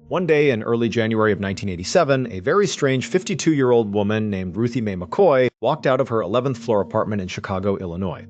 One day in early January of 1987, a very strange 52-year-old woman named Ruthie Mae McCoy walked out of her 11th floor apartment in Chicago, Illinois.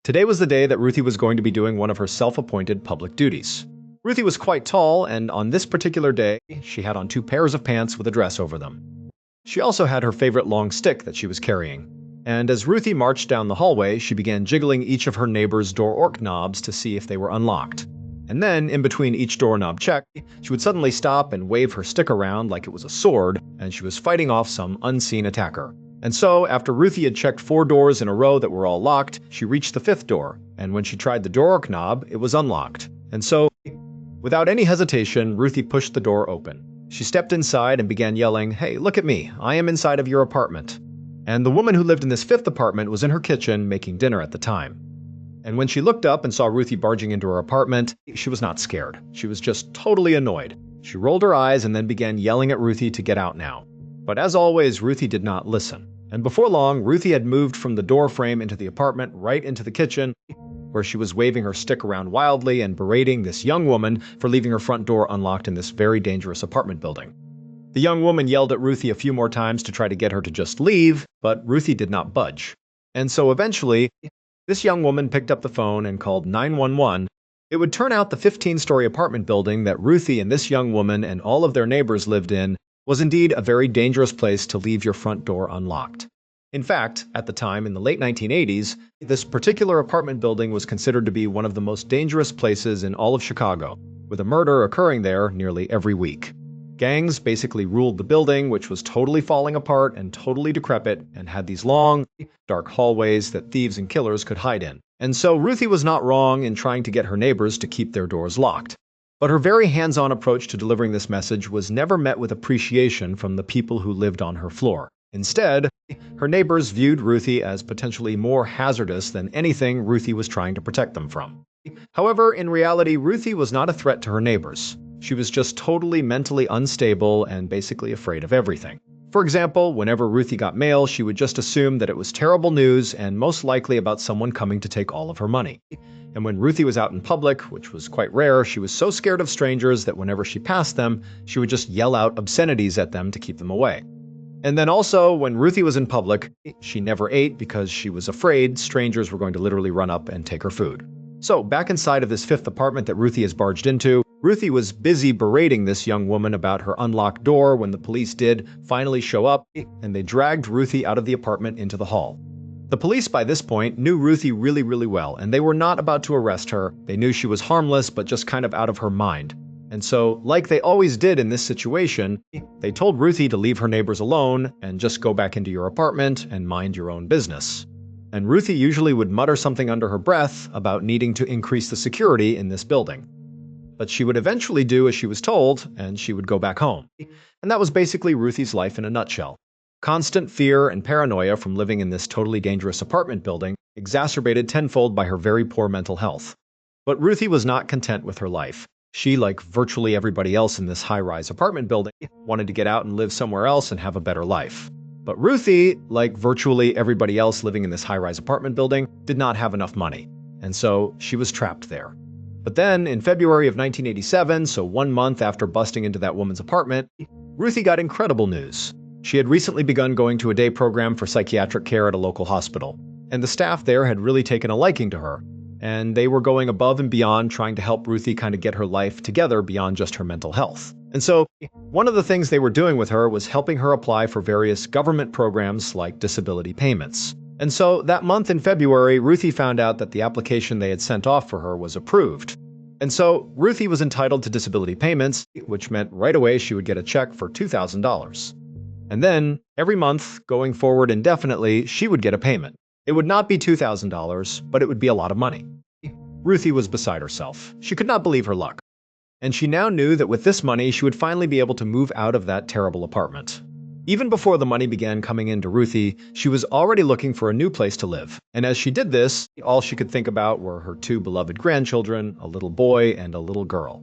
Today was the day that Ruthie was going to be doing one of her self-appointed public duties. Ruthie was quite tall, and on this particular day, she had on 2 pairs of pants with a dress over them. She also had her favorite long stick that she was carrying. And as Ruthie marched down the hallway, she began jiggling each of her neighbors' door knobs to see if they were unlocked. And then, in between each doorknob check, she would suddenly stop and wave her stick around like it was a sword, and she was fighting off some unseen attacker. And so, after Ruthie had checked 4 doors in a row that were all locked, she reached the 5th door, and when she tried the door knob, it was unlocked. And so, without any hesitation, Ruthie pushed the door open. She stepped inside and began yelling, "Hey, look at me, I am inside of your apartment." And the woman who lived in this 5th apartment was in her kitchen making dinner at the time. And when she looked up and saw Ruthie barging into her apartment, she was not scared. She was just totally annoyed. She rolled her eyes and then began yelling at Ruthie to get out now. But as always, Ruthie did not listen. And before long, Ruthie had moved from the door frame into the apartment right into the kitchen, where she was waving her stick around wildly and berating this young woman for leaving her front door unlocked in this very dangerous apartment building. The young woman yelled at Ruthie a few more times to try to get her to just leave, but Ruthie did not budge. And so eventually, this young woman picked up the phone and called 911. It would turn out the 15-story apartment building that Ruthie and this young woman and all of their neighbors lived in was indeed a very dangerous place to leave your front door unlocked. In fact, at the time, in the late 1980s, this particular apartment building was considered to be one of the most dangerous places in all of Chicago, with a murder occurring there nearly every week. Gangs basically ruled the building, which was totally falling apart and totally decrepit, and had these long, dark hallways that thieves and killers could hide in. And so Ruthie was not wrong in trying to get her neighbors to keep their doors locked. But her very hands-on approach to delivering this message was never met with appreciation from the people who lived on her floor. Instead, her neighbors viewed Ruthie as potentially more hazardous than anything Ruthie was trying to protect them from. However, in reality, Ruthie was not a threat to her neighbors. She was just totally mentally unstable and basically afraid of everything. For example, whenever Ruthie got mail, she would just assume that it was terrible news and most likely about someone coming to take all of her money. And when Ruthie was out in public, which was quite rare, she was so scared of strangers that whenever she passed them, she would just yell out obscenities at them to keep them away. And then also, when Ruthie was in public, she never ate because she was afraid strangers were going to literally run up and take her food. So, back inside of this 5th apartment that Ruthie has barged into, Ruthie was busy berating this young woman about her unlocked door when the police did finally show up, and they dragged Ruthie out of the apartment into the hall. The police by this point knew Ruthie really, really well, and they were not about to arrest her. They knew she was harmless, but just kind of out of her mind. And so, like they always did in this situation, they told Ruthie to leave her neighbors alone and just go back into your apartment and mind your own business. And Ruthie usually would mutter something under her breath about needing to increase the security in this building. But she would eventually do as she was told, and she would go back home. And that was basically Ruthie's life in a nutshell. Constant fear and paranoia from living in this totally dangerous apartment building, exacerbated tenfold by her very poor mental health. But Ruthie was not content with her life. She, like virtually everybody else in this high-rise apartment building, wanted to get out and live somewhere else and have a better life. But Ruthie, like virtually everybody else living in this high-rise apartment building, did not have enough money. And so she was trapped there. But then, in February of 1987, so 1 month after busting into that woman's apartment, Ruthie got incredible news. She had recently begun going to a day program for psychiatric care at a local hospital. And the staff there had really taken a liking to her. And they were going above and beyond trying to help Ruthie kind of get her life together beyond just her mental health. And so, one of the things they were doing with her was helping her apply for various government programs like disability payments. And so, that month in February, Ruthie found out that the application they had sent off for her was approved. And so, Ruthie was entitled to disability payments, which meant right away she would get a check for $2,000. And then, every month, going forward indefinitely, she would get a payment. It would not be $2,000, but it would be a lot of money. Ruthie was beside herself. She could not believe her luck. And she now knew that with this money, she would finally be able to move out of that terrible apartment. Even before the money began coming in to Ruthie, she was already looking for a new place to live. And as she did this, all she could think about were her 2 beloved grandchildren, a little boy and a little girl.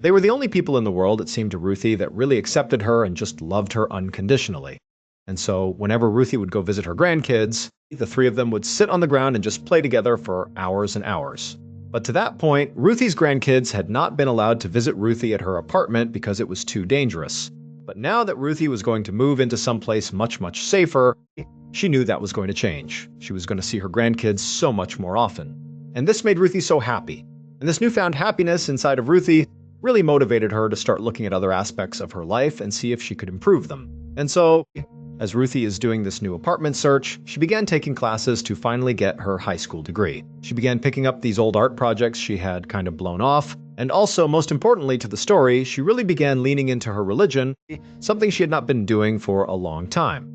They were the only people in the world, it seemed to Ruthie, that really accepted her and just loved her unconditionally. And so, whenever Ruthie would go visit her grandkids, the 3 of them would sit on the ground and just play together for hours and hours. But to that point, Ruthie's grandkids had not been allowed to visit Ruthie at her apartment because it was too dangerous. But now that Ruthie was going to move into someplace much, much safer, she knew that was going to change. She was going to see her grandkids so much more often. And this made Ruthie so happy. And this newfound happiness inside of Ruthie really motivated her to start looking at other aspects of her life and see if she could improve them. And so, as Ruthie is doing this new apartment search, she began taking classes to finally get her high school degree. She began picking up these old art projects she had kind of blown off, and also, most importantly to the story, she really began leaning into her religion, something she had not been doing for a long time.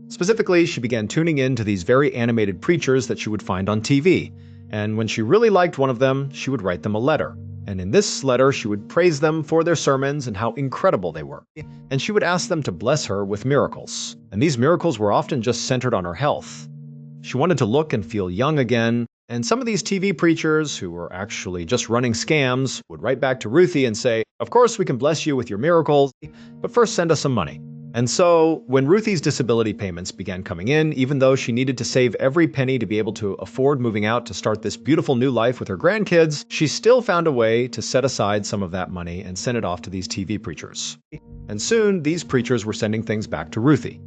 Specifically, she began tuning in to these very animated preachers that she would find on TV, and when she really liked one of them, she would write them a letter. And in this letter, she would praise them for their sermons and how incredible they were. And she would ask them to bless her with miracles. And these miracles were often just centered on her health. She wanted to look and feel young again, and some of these TV preachers, who were actually just running scams, would write back to Ruthie and say, "Of course we can bless you with your miracles, but first send us some money." And so, when Ruthie's disability payments began coming in, even though she needed to save every penny to be able to afford moving out to start this beautiful new life with her grandkids, she still found a way to set aside some of that money and send it off to these TV preachers. And soon, these preachers were sending things back to Ruthie.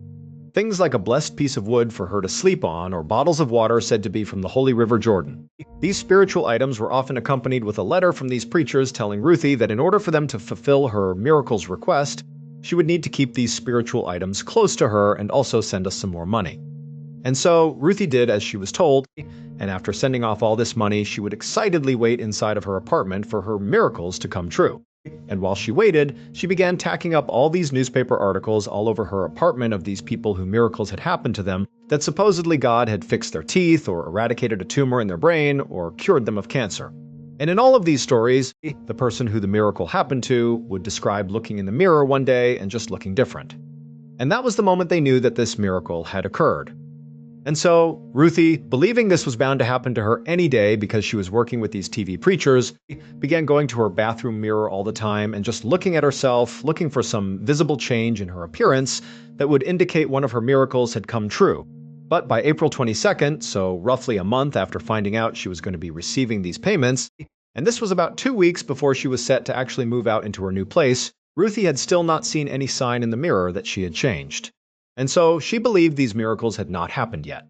Things like a blessed piece of wood for her to sleep on, or bottles of water said to be from the Holy River Jordan. These spiritual items were often accompanied with a letter from these preachers telling Ruthie that in order for them to fulfill her miracles request, she would need to keep these spiritual items close to her and also send us some more money. And so Ruthie did as she was told, and after sending off all this money, she would excitedly wait inside of her apartment for her miracles to come true. And while she waited, she began tacking up all these newspaper articles all over her apartment of these people who miracles had happened to them, that supposedly God had fixed their teeth, or eradicated a tumor in their brain, or cured them of cancer. And in all of these stories, the person who the miracle happened to would describe looking in the mirror one day and just looking different. And that was the moment they knew that this miracle had occurred. And so, Ruthie, believing this was bound to happen to her any day because she was working with these TV preachers, began going to her bathroom mirror all the time and just looking at herself, looking for some visible change in her appearance that would indicate one of her miracles had come true. But by April 22nd, so roughly a month after finding out she was going to be receiving these payments, and this was about 2 weeks before she was set to actually move out into her new place, Ruthie had still not seen any sign in the mirror that she had changed. And so she believed these miracles had not happened yet.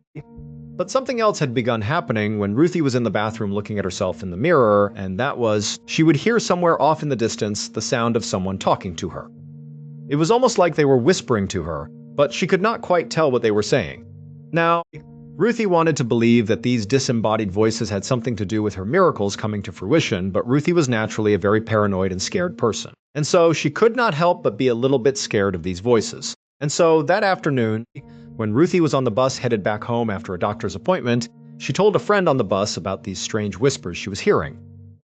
But something else had begun happening when Ruthie was in the bathroom looking at herself in the mirror, and that was, she would hear somewhere off in the distance the sound of someone talking to her. It was almost like they were whispering to her, but she could not quite tell what they were saying. Now, Ruthie wanted to believe that these disembodied voices had something to do with her miracles coming to fruition, but Ruthie was naturally a very paranoid and scared person. And so she could not help but be a little bit scared of these voices. And so that afternoon, when Ruthie was on the bus headed back home after a doctor's appointment, she told a friend on the bus about these strange whispers she was hearing.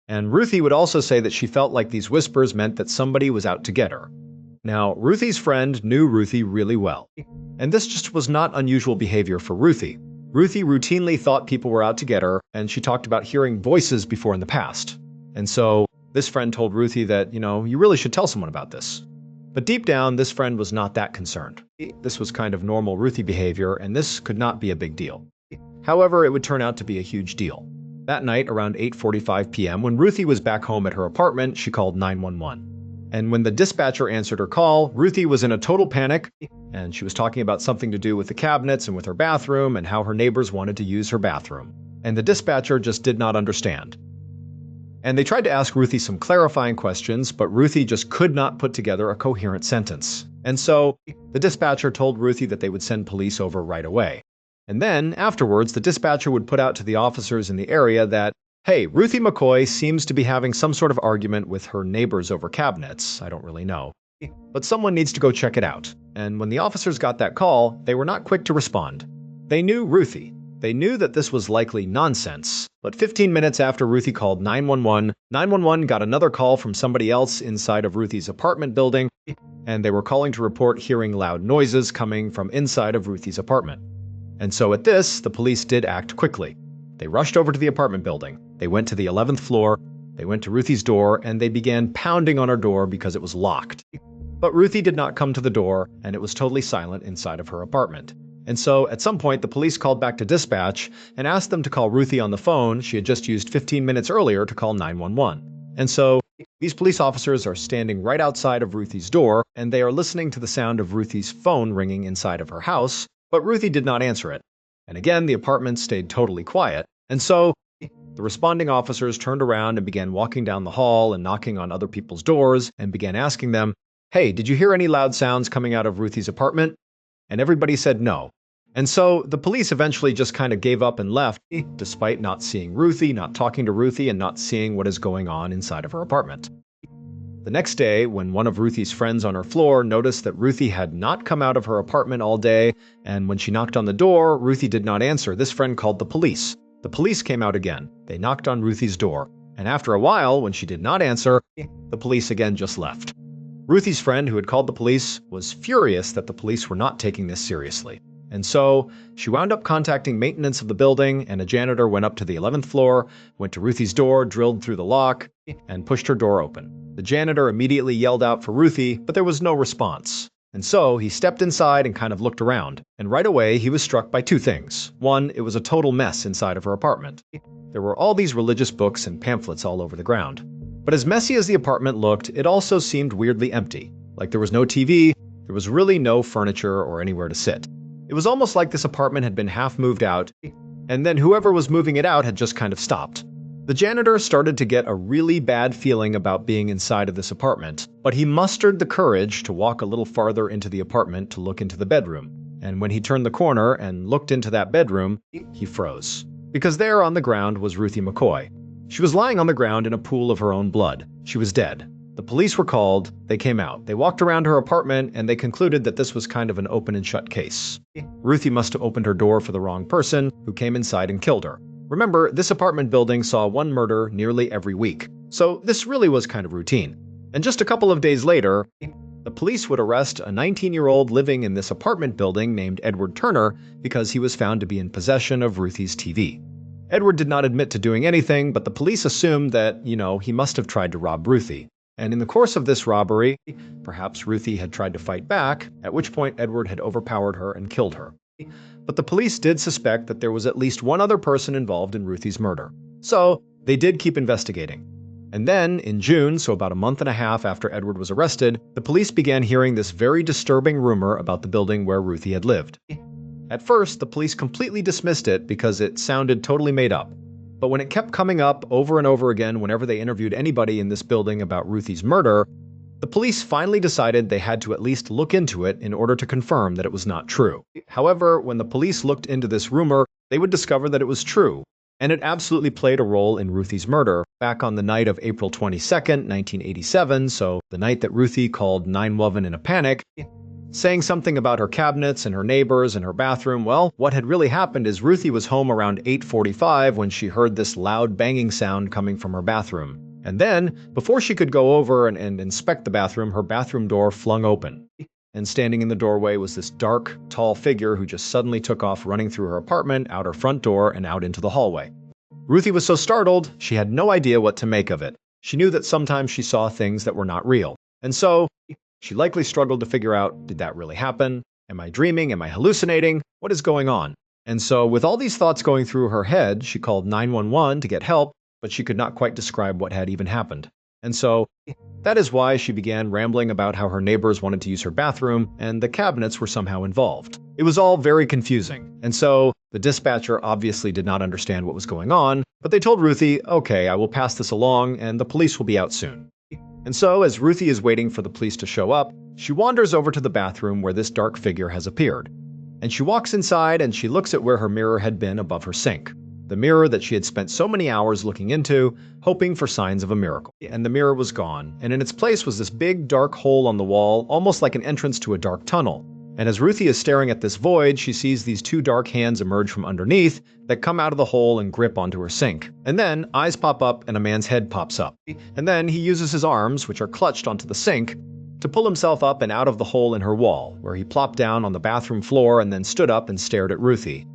And Ruthie would also say that she felt like these whispers meant that somebody was out to get her. Now, Ruthie's friend knew Ruthie really well, and this just was not unusual behavior for Ruthie. Ruthie routinely thought people were out to get her, and she talked about hearing voices before in the past. And so, this friend told Ruthie that, you really should tell someone about this. But deep down, this friend was not that concerned. This was kind of normal Ruthie behavior, and this could not be a big deal. However, it would turn out to be a huge deal. That night, around 8:45 p.m., when Ruthie was back home at her apartment, she called 911. And when the dispatcher answered her call, Ruthie was in a total panic, and she was talking about something to do with the cabinets and with her bathroom and how her neighbors wanted to use her bathroom. And the dispatcher just did not understand. And they tried to ask Ruthie some clarifying questions, but Ruthie just could not put together a coherent sentence. And so, the dispatcher told Ruthie that they would send police over right away. And then, afterwards, the dispatcher would put out to the officers in the area that, hey, Ruthie McCoy seems to be having some sort of argument with her neighbors over cabinets. I don't really know. But someone needs to go check it out. And when the officers got that call, they were not quick to respond. They knew Ruthie. They knew that this was likely nonsense. But 15 minutes after Ruthie called 911, 911 got another call from somebody else inside of Ruthie's apartment building, and they were calling to report hearing loud noises coming from inside of Ruthie's apartment. And so at this, the police did act quickly. They rushed over to the apartment building. They went to the 11th floor, they went to Ruthie's door, and they began pounding on her door because it was locked. But Ruthie did not come to the door, and it was totally silent inside of her apartment. And so, at some point, the police called back to dispatch and asked them to call Ruthie on the phone she had just used 15 minutes earlier to call 911. And so, these police officers are standing right outside of Ruthie's door, and they are listening to the sound of Ruthie's phone ringing inside of her house, but Ruthie did not answer it. And again, the apartment stayed totally quiet. And so, the responding officers turned around and began walking down the hall and knocking on other people's doors and began asking them, "Hey, did you hear any loud sounds coming out of Ruthie's apartment?" And everybody said no. And so the police eventually just kind of gave up and left, despite not seeing Ruthie, not talking to Ruthie, and not seeing what is going on inside of her apartment. The next day, when one of Ruthie's friends on her floor noticed that Ruthie had not come out of her apartment all day, and when she knocked on the door, Ruthie did not answer, this friend called the police. The police came out again. They knocked on Ruthie's door. And after a while, when she did not answer, the police again just left. Ruthie's friend, who had called the police, was furious that the police were not taking this seriously. And so, she wound up contacting maintenance of the building, and a janitor went up to the 11th floor, went to Ruthie's door, drilled through the lock, and pushed her door open. The janitor immediately yelled out for Ruthie, but there was no response. And so, he stepped inside and kind of looked around. And right away, he was struck by two things. One, it was a total mess inside of her apartment. There were all these religious books and pamphlets all over the ground. But as messy as the apartment looked, it also seemed weirdly empty. Like there was no TV, there was really no furniture or anywhere to sit. It was almost like this apartment had been half moved out, and then whoever was moving it out had just kind of stopped. The janitor started to get a really bad feeling about being inside of this apartment, but he mustered the courage to walk a little farther into the apartment to look into the bedroom. And when he turned the corner and looked into that bedroom, he froze. Because there on the ground was Ruthie McCoy. She was lying on the ground in a pool of her own blood. She was dead. The police were called, they came out, they walked around her apartment, and they concluded that this was kind of an open and shut case. Ruthie must have opened her door for the wrong person, who came inside and killed her. Remember, this apartment building saw one murder nearly every week, so this really was kind of routine. And just a couple of days later, the police would arrest a 19-year-old living in this apartment building named Edward Turner because he was found to be in possession of Ruthie's TV. Edward did not admit to doing anything, but the police assumed that, he must have tried to rob Ruthie. And in the course of this robbery, perhaps Ruthie had tried to fight back, at which point Edward had overpowered her and killed her. But the police did suspect that there was at least one other person involved in Ruthie's murder. So, they did keep investigating. And then, in June, so about a month and a half after Edward was arrested, the police began hearing this very disturbing rumor about the building where Ruthie had lived. At first, the police completely dismissed it because it sounded totally made up. But when it kept coming up over and over again whenever they interviewed anybody in this building about Ruthie's murder, the police finally decided they had to at least look into it in order to confirm that it was not true. However, when the police looked into this rumor, they would discover that it was true, and it absolutely played a role in Ruthie's murder back on the night of April 22nd, 1987, so the night that Ruthie called 911 in a panic, saying something about her cabinets and her neighbors and her bathroom. Well, what had really happened is Ruthie was home around 8:45 when she heard this loud banging sound coming from her bathroom. And then, before she could go over and inspect the bathroom, her bathroom door flung open. And standing in the doorway was this dark, tall figure who just suddenly took off running through her apartment, out her front door, and out into the hallway. Ruthie was so startled, she had no idea what to make of it. She knew that sometimes she saw things that were not real. And so, she likely struggled to figure out, did that really happen? Am I dreaming? Am I hallucinating? What is going on? And so, with all these thoughts going through her head, she called 911 to get help, but she could not quite describe what had even happened. And so, that is why she began rambling about how her neighbors wanted to use her bathroom, and the cabinets were somehow involved. It was all very confusing. And so, the dispatcher obviously did not understand what was going on, but they told Ruthie, okay, I will pass this along, and the police will be out soon. And so, as Ruthie is waiting for the police to show up, she wanders over to the bathroom where this dark figure has appeared. And she walks inside and she looks at where her mirror had been above her sink. The mirror that she had spent so many hours looking into, hoping for signs of a miracle. And the mirror was gone, and in its place was this big dark hole on the wall, almost like an entrance to a dark tunnel. And as Ruthie is staring at this void, she sees these two dark hands emerge from underneath that come out of the hole and grip onto her sink. And then eyes pop up and a man's head pops up. And then he uses his arms, which are clutched onto the sink, to pull himself up and out of the hole in her wall, where he plopped down on the bathroom floor and then stood up and stared at Ruthie.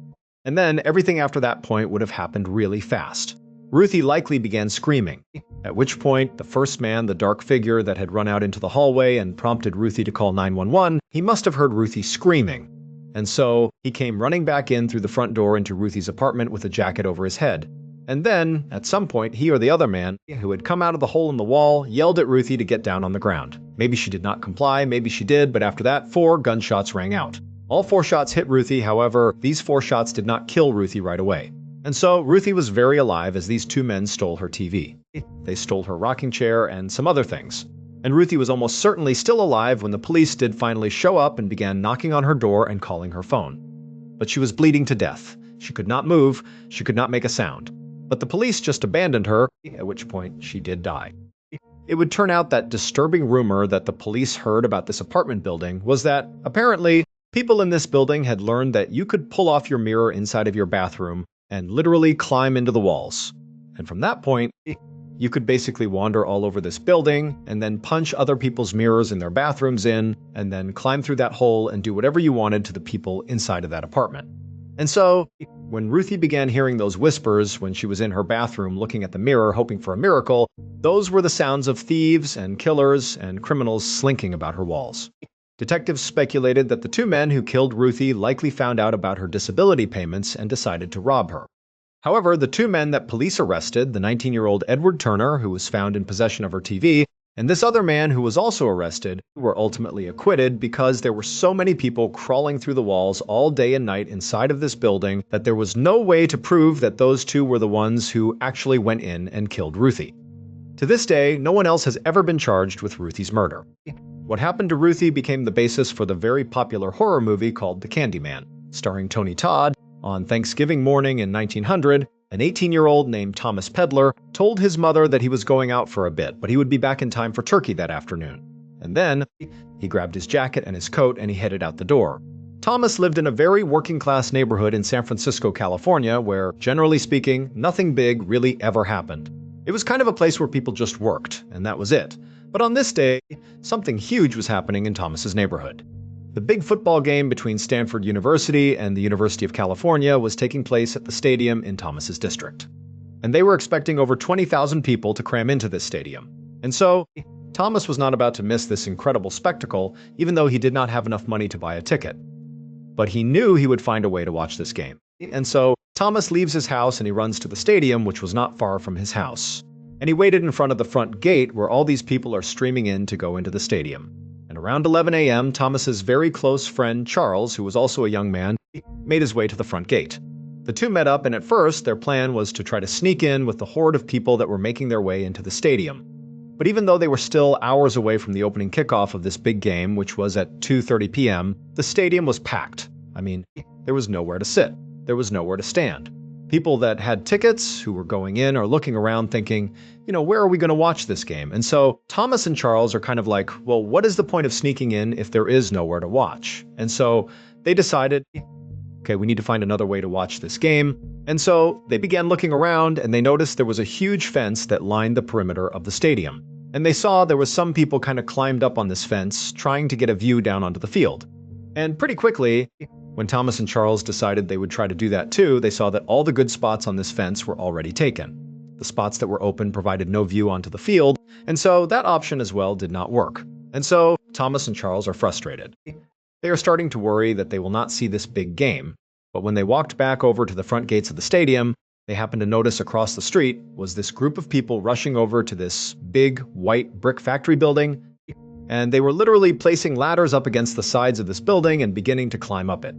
And then everything after that point would have happened really fast. Ruthie likely began screaming, at which point the first man, the dark figure that had run out into the hallway and prompted Ruthie to call 911, he must have heard Ruthie screaming. And so he came running back in through the front door into Ruthie's apartment with a jacket over his head. And then, at some point, he or the other man, who had come out of the hole in the wall, yelled at Ruthie to get down on the ground. Maybe she did not comply, maybe she did, but after that, 4 gunshots rang out. All 4 shots hit Ruthie, however, these 4 shots did not kill Ruthie right away. And so, Ruthie was very alive as these 2 men stole her TV. They stole her rocking chair and some other things. And Ruthie was almost certainly still alive when the police did finally show up and began knocking on her door and calling her phone. But she was bleeding to death. She could not move, she could not make a sound. But the police just abandoned her, at which point she did die. It would turn out that disturbing rumor that the police heard about this apartment building was that, apparently, people in this building had learned that you could pull off your mirror inside of your bathroom and literally climb into the walls. And from that point, you could basically wander all over this building and then punch other people's mirrors in their bathrooms in, and then climb through that hole and do whatever you wanted to the people inside of that apartment. And so, when Ruthie began hearing those whispers when she was in her bathroom looking at the mirror hoping for a miracle, those were the sounds of thieves and killers and criminals slinking about her walls. Detectives speculated that the 2 men who killed Ruthie likely found out about her disability payments and decided to rob her. However, the 2 men that police arrested, the 19-year-old Edward Turner, who was found in possession of her TV, and this other man who was also arrested, were ultimately acquitted because there were so many people crawling through the walls all day and night inside of this building that there was no way to prove that those 2 were the ones who actually went in and killed Ruthie. To this day, no one else has ever been charged with Ruthie's murder. What happened to Ruthie became the basis for the very popular horror movie called The Candyman, starring Tony Todd. On Thanksgiving morning in 1900, an 18-year-old named Thomas Pedler told his mother that he was going out for a bit, but he would be back in time for turkey that afternoon. And then, he grabbed his jacket and his coat and he headed out the door. Thomas lived in a very working-class neighborhood in San Francisco, California, where, generally speaking, nothing big really ever happened. It was kind of a place where people just worked, and that was it. But on this day, something huge was happening in Thomas's neighborhood. The big football game between Stanford University and the University of California was taking place at the stadium in Thomas's district. And they were expecting over 20,000 people to cram into this stadium. And so, Thomas was not about to miss this incredible spectacle, even though he did not have enough money to buy a ticket. But he knew he would find a way to watch this game. And so, Thomas leaves his house and he runs to the stadium, which was not far from his house. And he waited in front of the front gate where all these people are streaming in to go into the stadium. And around 11 a.m., Thomas's very close friend Charles, who was also a young man, made his way to the front gate. The 2 met up, and at first, their plan was to try to sneak in with the horde of people that were making their way into the stadium. But even though they were still hours away from the opening kickoff of this big game, which was at 2:30 p.m., the stadium was packed. I mean, there was nowhere to sit. There was nowhere to stand. People that had tickets, who were going in or looking around thinking, where are we going to watch this game? And so Thomas and Charles are kind of like, well, what is the point of sneaking in if there is nowhere to watch? And so they decided, okay, we need to find another way to watch this game. And so they began looking around and they noticed there was a huge fence that lined the perimeter of the stadium. And they saw there was some people kind of climbed up on this fence, trying to get a view down onto the field. And pretty quickly, when Thomas and Charles decided they would try to do that too, they saw that all the good spots on this fence were already taken. The spots that were open provided no view onto the field, and so that option as well did not work. And so Thomas and Charles are frustrated. They are starting to worry that they will not see this big game. But when they walked back over to the front gates of the stadium, they happened to notice across the street was this group of people rushing over to this big white brick factory building, and they were literally placing ladders up against the sides of this building and beginning to climb up it.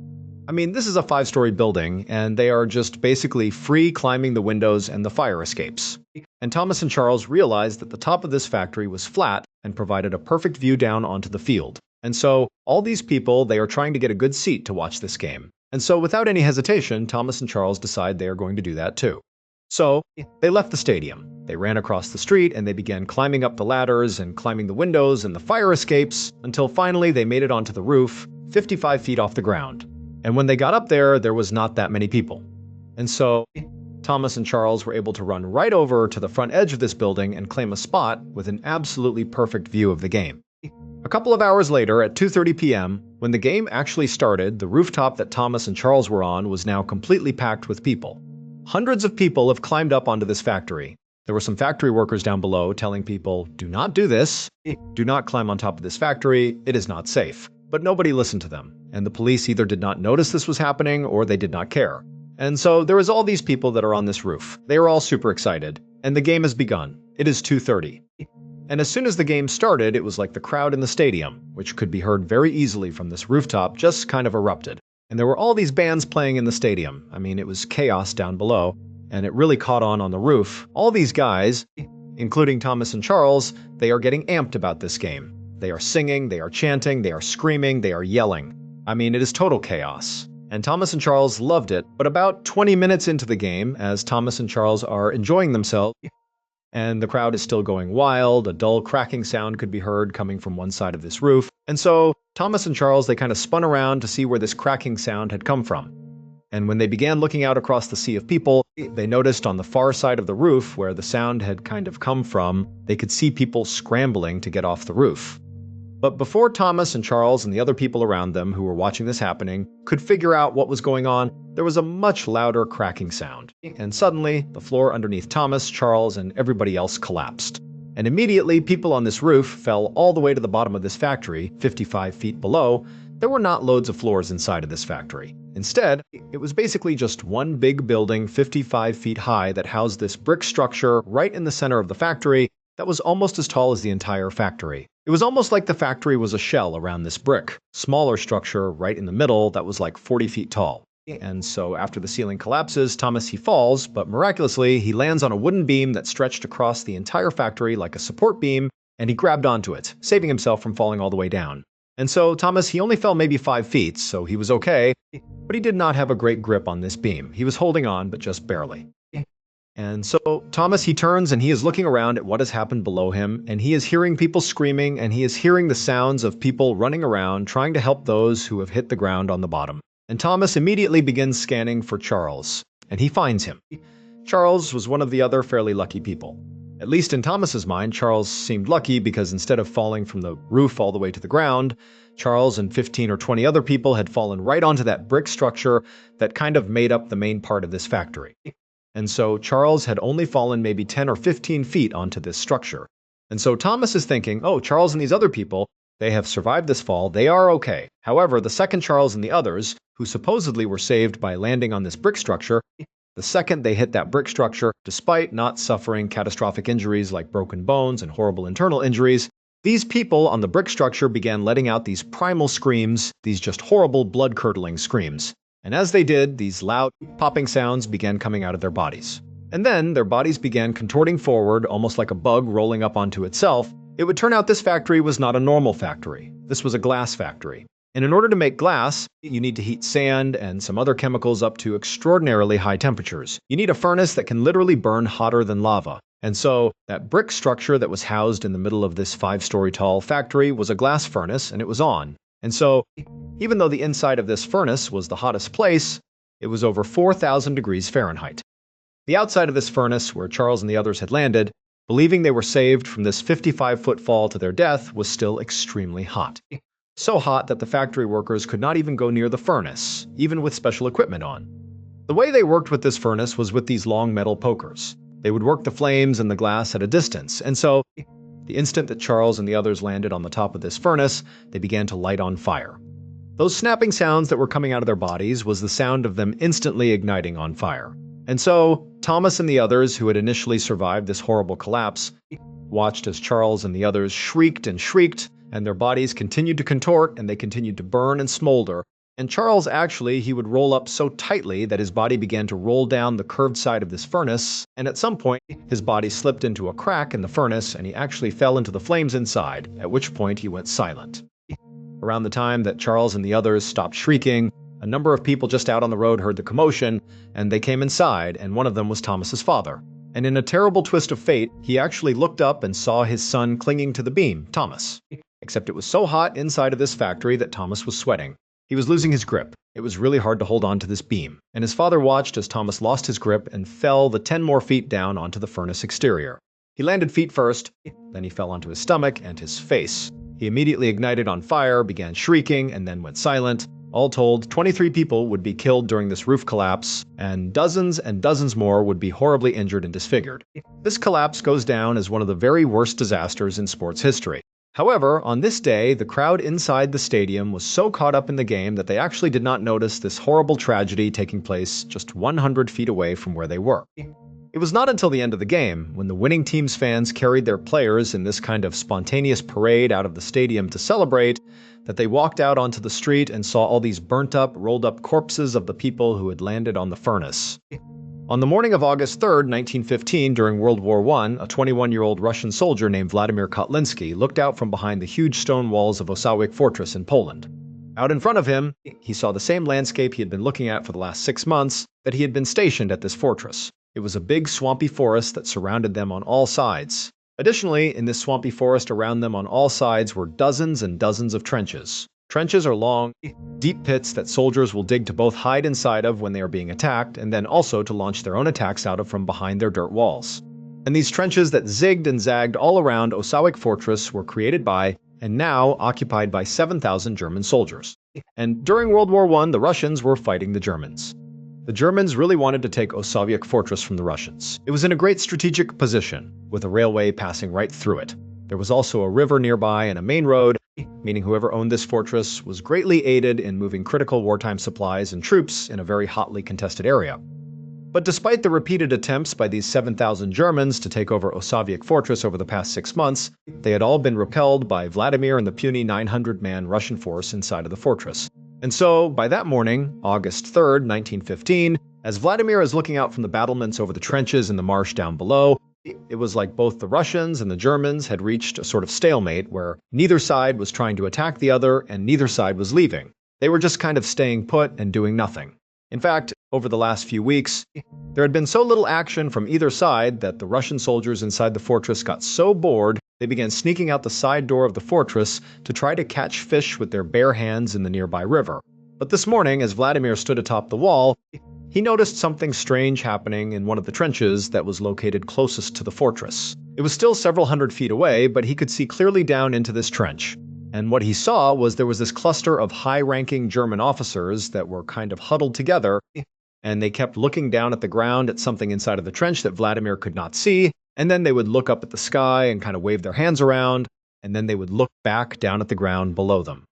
I mean, this is a 5-story building, and they are just basically free climbing the windows and the fire escapes. And Thomas and Charles realized that the top of this factory was flat and provided a perfect view down onto the field. And so, all these people, they are trying to get a good seat to watch this game. And so, without any hesitation, Thomas and Charles decide they are going to do that too. So, they left the stadium. They ran across the street and they began climbing up the ladders and climbing the windows and the fire escapes until finally they made it onto the roof, 55 feet off the ground. And when they got up there, there was not that many people. And so, Thomas and Charles were able to run right over to the front edge of this building and claim a spot with an absolutely perfect view of the game. A couple of hours later, at 2:30 p.m., when the game actually started, the rooftop that Thomas and Charles were on was now completely packed with people. Hundreds of people have climbed up onto this factory. There were some factory workers down below telling people, do not do this. Do not climb on top of this factory. It is not safe. But nobody listened to them, and the police either did not notice this was happening or they did not care. And so there was all these people that are on this roof. They are all super excited, and the game has begun. It is 2:30. And as soon as the game started, it was like the crowd in the stadium, which could be heard very easily from this rooftop, just kind of erupted. And there were all these bands playing in the stadium. I mean, it was chaos down below, and it really caught on the roof. All these guys, including Thomas and Charles, they are getting amped about this game. They are singing, they are chanting, they are screaming, they are yelling. I mean, it is total chaos. And Thomas and Charles loved it, but about 20 minutes into the game, as Thomas and Charles are enjoying themselves, and the crowd is still going wild, a dull cracking sound could be heard coming from one side of this roof. And so Thomas and Charles, they kind of spun around to see where this cracking sound had come from. And when they began looking out across the sea of people, they noticed on the far side of the roof where the sound had kind of come from, they could see people scrambling to get off the roof. But before Thomas and Charles and the other people around them who were watching this happening could figure out what was going on, there was a much louder cracking sound. And suddenly, the floor underneath Thomas, Charles, and everybody else collapsed. And immediately, people on this roof fell all the way to the bottom of this factory, 55 feet below. There were not loads of floors inside of this factory. Instead, it was basically just one big building 55 feet high that housed this brick structure right in the center of the factory that was almost as tall as the entire factory. It was almost like the factory was a shell around this brick, smaller structure right in the middle that was like 40 feet tall. And so after the ceiling collapses, Thomas, he falls, but miraculously, he lands on a wooden beam that stretched across the entire factory like a support beam, and he grabbed onto it, saving himself from falling all the way down. And so Thomas, he only fell maybe 5 feet, so he was okay, but he did not have a great grip on this beam. He was holding on, but just barely. And so Thomas, he turns and he is looking around at what has happened below him, and he is hearing people screaming, and he is hearing the sounds of people running around trying to help those who have hit the ground on the bottom. And Thomas immediately begins scanning for Charles, and he finds him. Charles was one of the other fairly lucky people. At least in Thomas's mind, Charles seemed lucky because instead of falling from the roof all the way to the ground, Charles and 15 or 20 other people had fallen right onto that brick structure that kind of made up the main part of this factory. And so Charles had only fallen maybe 10 or 15 feet onto this structure. And so Thomas is thinking, oh, Charles and these other people, they have survived this fall, they are okay. However, the second Charles and the others, who supposedly were saved by landing on this brick structure, the second they hit that brick structure, despite not suffering catastrophic injuries like broken bones and horrible internal injuries, these people on the brick structure began letting out these primal screams, these just horrible blood-curdling screams. And as they did, these loud, popping sounds began coming out of their bodies. And then their bodies began contorting forward, almost like a bug rolling up onto itself. It would turn out this factory was not a normal factory. This was a glass factory. And in order to make glass, you need to heat sand and some other chemicals up to extraordinarily high temperatures. You need a furnace that can literally burn hotter than lava. And so that brick structure that was housed in the middle of this 5-story tall factory was a glass furnace, and it was on. And so, even though the inside of this furnace was the hottest place, it was over 4,000 degrees Fahrenheit. The outside of this furnace, where Charles and the others had landed, believing they were saved from this 55-foot fall to their death, was still extremely hot. So hot that the factory workers could not even go near the furnace, even with special equipment on. The way they worked with this furnace was with these long metal pokers. They would work the flames and the glass at a distance, and so the instant that Charles and the others landed on the top of this furnace, they began to light on fire. Those snapping sounds that were coming out of their bodies was the sound of them instantly igniting on fire. And so, Thomas and the others who had initially survived this horrible collapse watched as Charles and the others shrieked, and their bodies continued to contort and they continued to burn and smolder. And Charles actually, he would roll up so tightly that his body began to roll down the curved side of this furnace, and at some point, his body slipped into a crack in the furnace and he actually fell into the flames inside, at which point he went silent. Around the time that Charles and the others stopped shrieking, a number of people just out on the road heard the commotion, and they came inside, and one of them was Thomas's father. And in a terrible twist of fate, he actually looked up and saw his son clinging to the beam, Thomas. Except it was so hot inside of this factory that Thomas was sweating. He was losing his grip. It was really hard to hold on to this beam, and his father watched as Thomas lost his grip and fell the 10 more feet down onto the furnace exterior. He landed feet first, then he fell onto his stomach and his face. He immediately ignited on fire, began shrieking, and then went silent. All told, 23 people would be killed during this roof collapse, and dozens more would be horribly injured and disfigured. This collapse goes down as one of the very worst disasters in sports history. However, on this day, the crowd inside the stadium was so caught up in the game that they actually did not notice this horrible tragedy taking place just 100 feet away from where they were. It was not until the end of the game, when the winning team's fans carried their players in this kind of spontaneous parade out of the stadium to celebrate, that they walked out onto the street and saw all these burnt up, rolled up corpses of the people who had landed on the furnace. On the morning of August 3rd, 1915, during World War I, a 21-year-old Russian soldier named Vladimir Kotlinsky looked out from behind the huge stone walls of Osawik Fortress in Poland. Out in front of him, he saw the same landscape he had been looking at for the last 6 months that he had been stationed at this fortress. It was a big swampy forest that surrounded them on all sides. Additionally, in this swampy forest around them on all sides were dozens and dozens of trenches. Trenches are long, deep pits that soldiers will dig to both hide inside of when they are being attacked, and then also to launch their own attacks out of from behind their dirt walls. And these trenches that zigged and zagged all around Osawik Fortress were created by, and now occupied by 7,000 German soldiers. And during World War I, the Russians were fighting the Germans. The Germans really wanted to take Osawik Fortress from the Russians. It was in a great strategic position, with a railway passing right through it. There was also a river nearby and a main road, meaning whoever owned this fortress was greatly aided in moving critical wartime supplies and troops in a very hotly contested area. But despite the repeated attempts by these 7,000 Germans to take over Osawik Fortress over the past 6 months, they had all been repelled by Vladimir and the puny 900-man Russian force inside of the fortress. And so, by that morning, August 3rd, 1915, as Vladimir is looking out from the battlements over the trenches in the marsh down below, it was like both the Russians and the Germans had reached a sort of stalemate where neither side was trying to attack the other and neither side was leaving. They were just kind of staying put and doing nothing. In fact, over the last few weeks, there had been so little action from either side that the Russian soldiers inside the fortress got so bored they began sneaking out the side door of the fortress to try to catch fish with their bare hands in the nearby river. But this morning, as Vladimir stood atop the wall, he noticed something strange happening in one of the trenches that was located closest to the fortress. It was still several hundred feet away, but he could see clearly down into this trench. And what he saw was there was this cluster of high-ranking German officers that were kind of huddled together, and they kept looking down at the ground at something inside of the trench that Vladimir could not see, and then they would look up at the sky and kind of wave their hands around, and then they would look back down at the ground below them.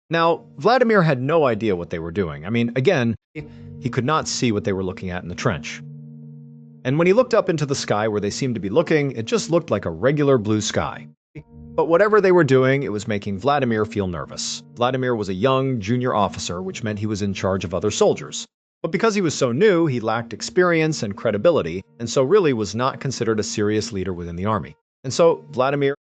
Now, Vladimir had no idea what they were doing. I mean, again, he could not see what they were looking at in the trench. And when he looked up into the sky where they seemed to be looking, it just looked like a regular blue sky. But whatever they were doing, it was making Vladimir feel nervous. Vladimir was a young junior officer, which meant he was in charge of other soldiers. But because he was so new, he lacked experience and credibility, and so really was not considered a serious leader within the army. And so Vladimir,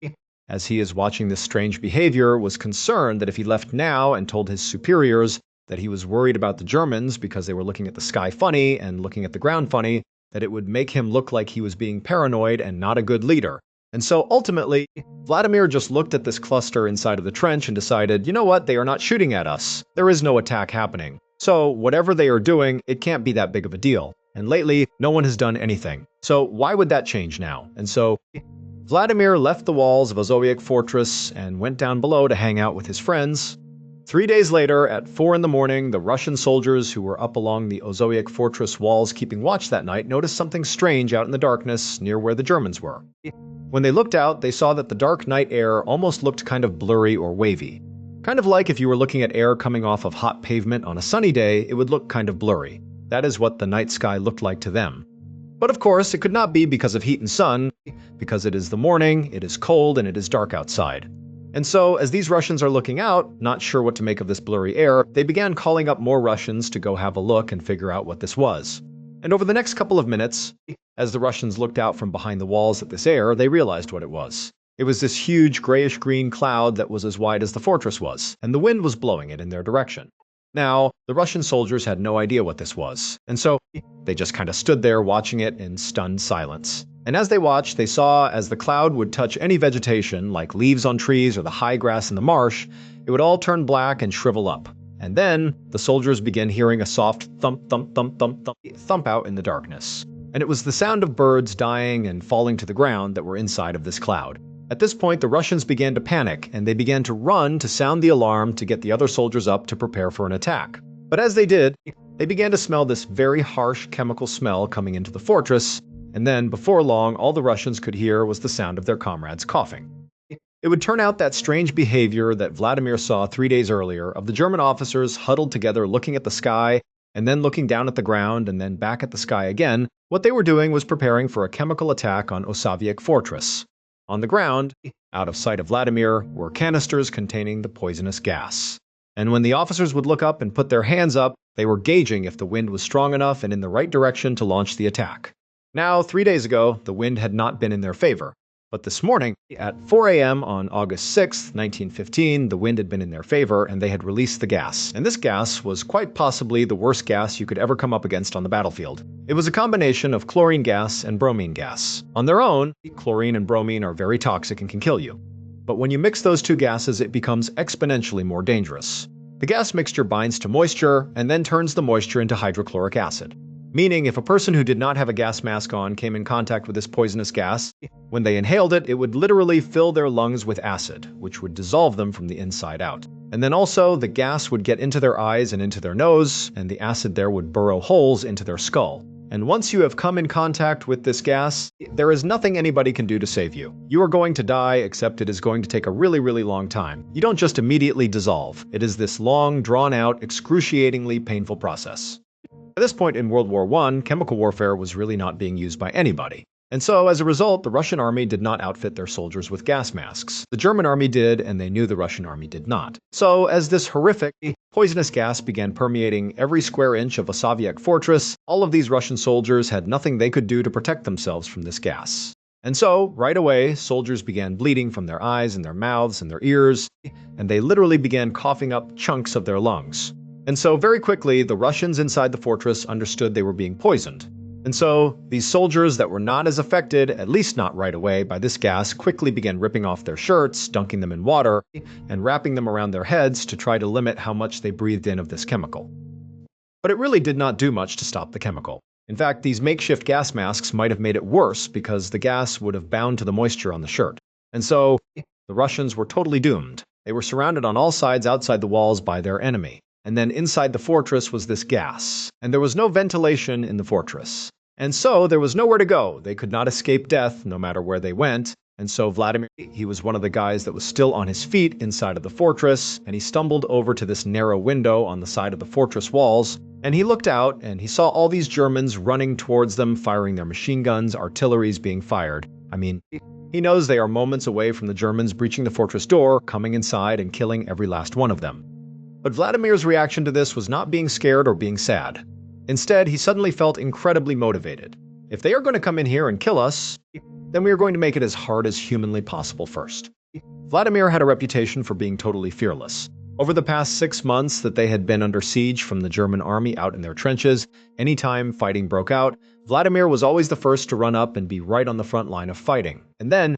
as he is watching this strange behavior, was concerned that if he left now and told his superiors that he was worried about the Germans because they were looking at the sky funny and looking at the ground funny, that it would make him look like he was being paranoid and not a good leader. And so ultimately, Vladimir just looked at this cluster inside of the trench and decided, you know what, they are not shooting at us. There is no attack happening. So whatever they are doing, it can't be that big of a deal. And lately, no one has done anything. So why would that change now? And so Vladimir left the walls of Osawik Fortress and went down below to hang out with his friends. 3 days later, at 4 in the morning, the Russian soldiers who were up along the Osawik Fortress walls keeping watch that night noticed something strange out in the darkness near where the Germans were. When they looked out, they saw that the dark night air almost looked kind of blurry or wavy. Kind of like if you were looking at air coming off of hot pavement on a sunny day, it would look kind of blurry. That is what the night sky looked like to them. But of course, it could not be because of heat and sun, because it is the morning, it is cold, and it is dark outside. And so, as these Russians are looking out, not sure what to make of this blurry air, they began calling up more Russians to go have a look and figure out what this was. And over the next couple of minutes, as the Russians looked out from behind the walls at this air, they realized what it was. It was this huge grayish-green cloud that was as wide as the fortress was, and the wind was blowing it in their direction. Now, the Russian soldiers had no idea what this was, and so they just kind of stood there watching it in stunned silence. And as they watched, they saw as the cloud would touch any vegetation, like leaves on trees or the high grass in the marsh, it would all turn black and shrivel up. And then, the soldiers began hearing a soft thump, thump, thump, thump, thump, thump out in the darkness. And it was the sound of birds dying and falling to the ground that were inside of this cloud. At this point, the Russians began to panic, and they began to run to sound the alarm to get the other soldiers up to prepare for an attack. But as they did, they began to smell this very harsh chemical smell coming into the fortress, and then, before long, all the Russians could hear was the sound of their comrades coughing. It would turn out that strange behavior that Vladimir saw 3 days earlier of the German officers huddled together looking at the sky and then looking down at the ground and then back at the sky again, what they were doing was preparing for a chemical attack on Osowiec Fortress. On the ground, out of sight of Vladimir, were canisters containing the poisonous gas. And when the officers would look up and put their hands up, they were gauging if the wind was strong enough and in the right direction to launch the attack. Now, 3 days ago, the wind had not been in their favor. But this morning, at 4 a.m. on August 6, 1915, the wind had been in their favor and they had released the gas. And this gas was quite possibly the worst gas you could ever come up against on the battlefield. It was a combination of chlorine gas and bromine gas. On their own, chlorine and bromine are very toxic and can kill you. But when you mix those two gases, it becomes exponentially more dangerous. The gas mixture binds to moisture and then turns the moisture into hydrochloric acid. Meaning, if a person who did not have a gas mask on came in contact with this poisonous gas, when they inhaled it, it would literally fill their lungs with acid, which would dissolve them from the inside out. And then also, the gas would get into their eyes and into their nose, and the acid there would burrow holes into their skull. And once you have come in contact with this gas, there is nothing anybody can do to save you. You are going to die, except it is going to take a really, really long time. You don't just immediately dissolve. It is this long, drawn-out, excruciatingly painful process. At this point in World War I, chemical warfare was really not being used by anybody. And so, as a result, the Russian army did not outfit their soldiers with gas masks. The German army did, and they knew the Russian army did not. So, as this horrific, poisonous gas began permeating every square inch of Osowiec Fortress, all of these Russian soldiers had nothing they could do to protect themselves from this gas. And so, right away, soldiers began bleeding from their eyes and their mouths and their ears, and they literally began coughing up chunks of their lungs. And so very quickly, the Russians inside the fortress understood they were being poisoned. And so these soldiers that were not as affected, at least not right away, by this gas quickly began ripping off their shirts, dunking them in water, and wrapping them around their heads to try to limit how much they breathed in of this chemical. But it really did not do much to stop the chemical. In fact, these makeshift gas masks might have made it worse because the gas would have bound to the moisture on the shirt. And so the Russians were totally doomed. They were surrounded on all sides outside the walls by their enemy. And then inside the fortress was this gas, and there was no ventilation in the fortress. And so there was nowhere to go. They could not escape death no matter where they went. And so Vladimir, he was one of the guys that was still on his feet inside of the fortress, and he stumbled over to this narrow window on the side of the fortress walls, and he looked out and he saw all these Germans running towards them, firing their machine guns, artilleries being fired. I mean, he knows they are moments away from the Germans breaching the fortress door, coming inside and killing every last one of them. But Vladimir's reaction to this was not being scared or being sad. Instead, he suddenly felt incredibly motivated. If they are going to come in here and kill us, then we are going to make it as hard as humanly possible first. Vladimir had a reputation for being totally fearless. Over the past 6 months that they had been under siege from the German army out in their trenches, anytime fighting broke out, Vladimir was always the first to run up and be right on the front line of fighting. And then,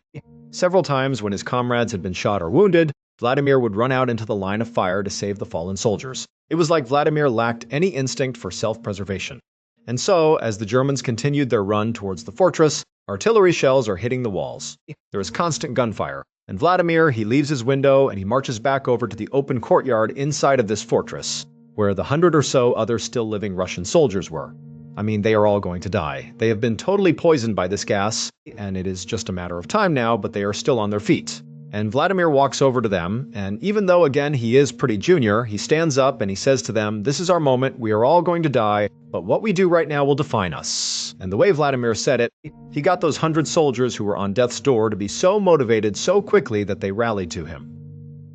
several times when his comrades had been shot or wounded, Vladimir would run out into the line of fire to save the fallen soldiers. It was like Vladimir lacked any instinct for self-preservation. And so, as the Germans continued their run towards the fortress, artillery shells are hitting the walls. There is constant gunfire. And Vladimir, he leaves his window and he marches back over to the open courtyard inside of this fortress, where the 100 or so other still living Russian soldiers were. I mean, they are all going to die. They have been totally poisoned by this gas, and it is just a matter of time now, but they are still on their feet. And Vladimir walks over to them, and even though, again, he is pretty junior, he stands up and he says to them, "This is our moment, we are all going to die, but what we do right now will define us." And the way Vladimir said it, he got those 100 soldiers who were on death's door to be so motivated so quickly that they rallied to him.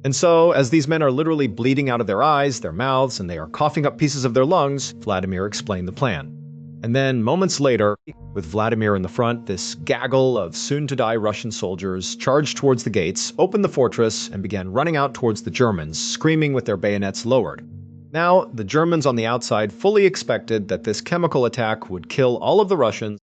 And so, as these men are literally bleeding out of their eyes, their mouths, and they are coughing up pieces of their lungs, Vladimir explained the plan. And then, moments later, with Vladimir in the front, this gaggle of soon-to-die Russian soldiers charged towards the gates, opened the fortress, and began running out towards the Germans, screaming with their bayonets lowered. Now, the Germans on the outside fully expected that this chemical attack would kill all of the Russians,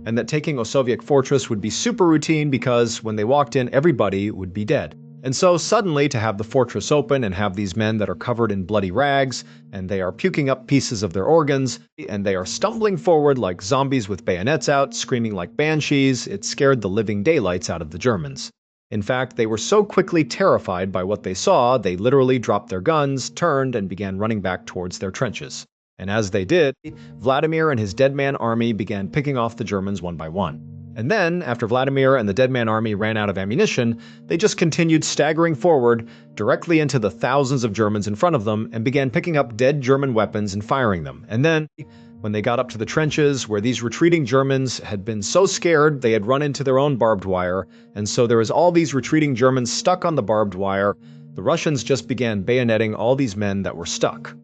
and that taking Osowiec Fortress would be super routine because when they walked in, everybody would be dead. And so suddenly to have the fortress open and have these men that are covered in bloody rags, and they are puking up pieces of their organs, and they are stumbling forward like zombies with bayonets out, screaming like banshees, it scared the living daylights out of the Germans. In fact, they were so quickly terrified by what they saw, they literally dropped their guns, turned, and began running back towards their trenches. And as they did, Vladimir and his dead man army began picking off the Germans one by one. And then, after Vladimir and the Dead Man Army ran out of ammunition, they just continued staggering forward directly into the thousands of Germans in front of them and began picking up dead German weapons and firing them. And then, when they got up to the trenches, where these retreating Germans had been so scared they had run into their own barbed wire, and so there was all these retreating Germans stuck on the barbed wire, the Russians just began bayoneting all these men that were stuck.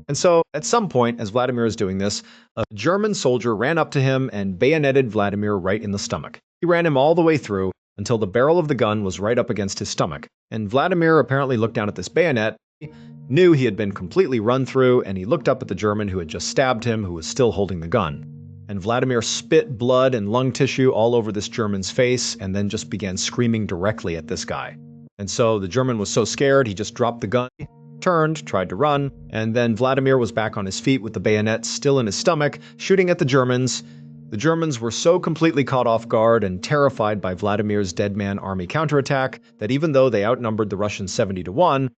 And so, at some point, as Vladimir is doing this, a German soldier ran up to him and bayoneted Vladimir right in the stomach. He ran him all the way through until the barrel of the gun was right up against his stomach. And Vladimir apparently looked down at this bayonet, knew he had been completely run through, and he looked up at the German who had just stabbed him, who was still holding the gun. And Vladimir spit blood and lung tissue all over this German's face and then just began screaming directly at this guy. And so the German was so scared, he just dropped the gun, turned, tried to run, and then Vladimir was back on his feet with the bayonet still in his stomach, shooting at the Germans. The Germans were so completely caught off guard and terrified by Vladimir's Dead Man Army counterattack that even though they outnumbered the Russians 70-1,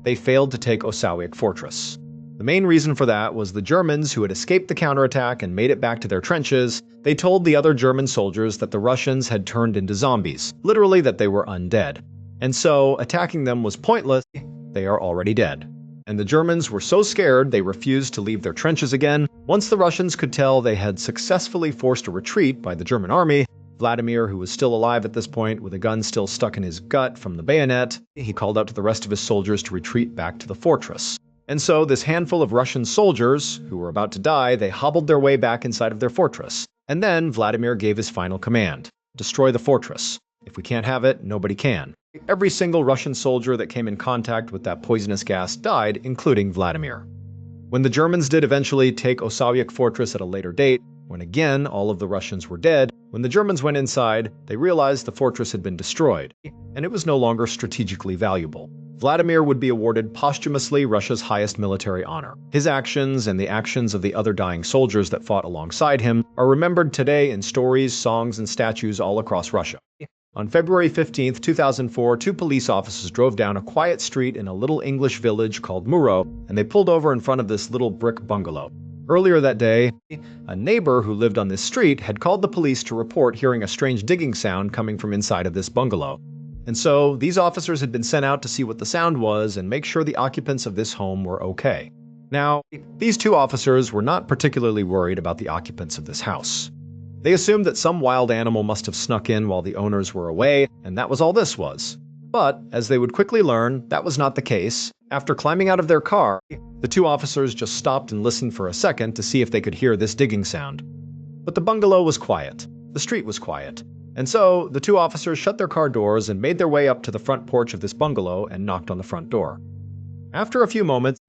they failed to take Osawiec Fortress. The main reason for that was the Germans, who had escaped the counterattack and made it back to their trenches, they told the other German soldiers that the Russians had turned into zombies, literally that they were undead. And so, attacking them was pointless. They are already dead. And the Germans were so scared they refused to leave their trenches again. Once the Russians could tell they had successfully forced a retreat by the German army, Vladimir, who was still alive at this point with a gun still stuck in his gut from the bayonet, he called out to the rest of his soldiers to retreat back to the fortress. And so this handful of Russian soldiers, who were about to die, they hobbled their way back inside of their fortress. And then Vladimir gave his final command: destroy the fortress. If we can't have it, nobody can. Every single Russian soldier that came in contact with that poisonous gas died, including Vladimir. When the Germans did eventually take Osawiec Fortress at a later date, when again all of the Russians were dead, when the Germans went inside, they realized the fortress had been destroyed, and it was no longer strategically valuable. Vladimir would be awarded posthumously Russia's highest military honor. His actions and the actions of the other dying soldiers that fought alongside him are remembered today in stories, songs, and statues all across Russia. On February 15, 2004, two police officers drove down a quiet street in a little English village called Muro, and they pulled over in front of this little brick bungalow. Earlier that day, a neighbor who lived on this street had called the police to report hearing a strange digging sound coming from inside of this bungalow. And so, these officers had been sent out to see what the sound was and make sure the occupants of this home were okay. Now, these two officers were not particularly worried about the occupants of this house. They assumed that some wild animal must have snuck in while the owners were away, and that was all this was. But, as they would quickly learn, that was not the case. After climbing out of their car, the two officers just stopped and listened for a second to see if they could hear this digging sound. But the bungalow was quiet. The street was quiet. And so, the two officers shut their car doors and made their way up to the front porch of this bungalow and knocked on the front door. After a few moments,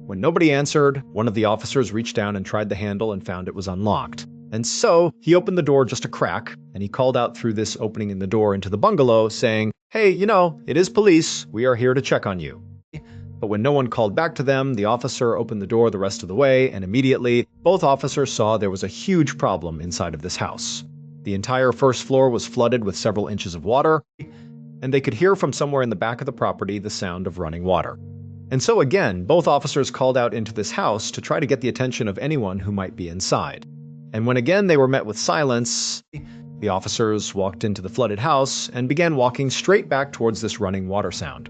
when nobody answered, one of the officers reached down and tried the handle and found it was unlocked. And so, he opened the door just a crack, and he called out through this opening in the door into the bungalow, saying, "Hey, it is police. We are here to check on you." But when no one called back to them, the officer opened the door the rest of the way, and immediately, both officers saw there was a huge problem inside of this house. The entire first floor was flooded with several inches of water, and they could hear from somewhere in the back of the property the sound of running water. And so again, both officers called out into this house to try to get the attention of anyone who might be inside. And when again they were met with silence, the officers walked into the flooded house and began walking straight back towards this running water sound.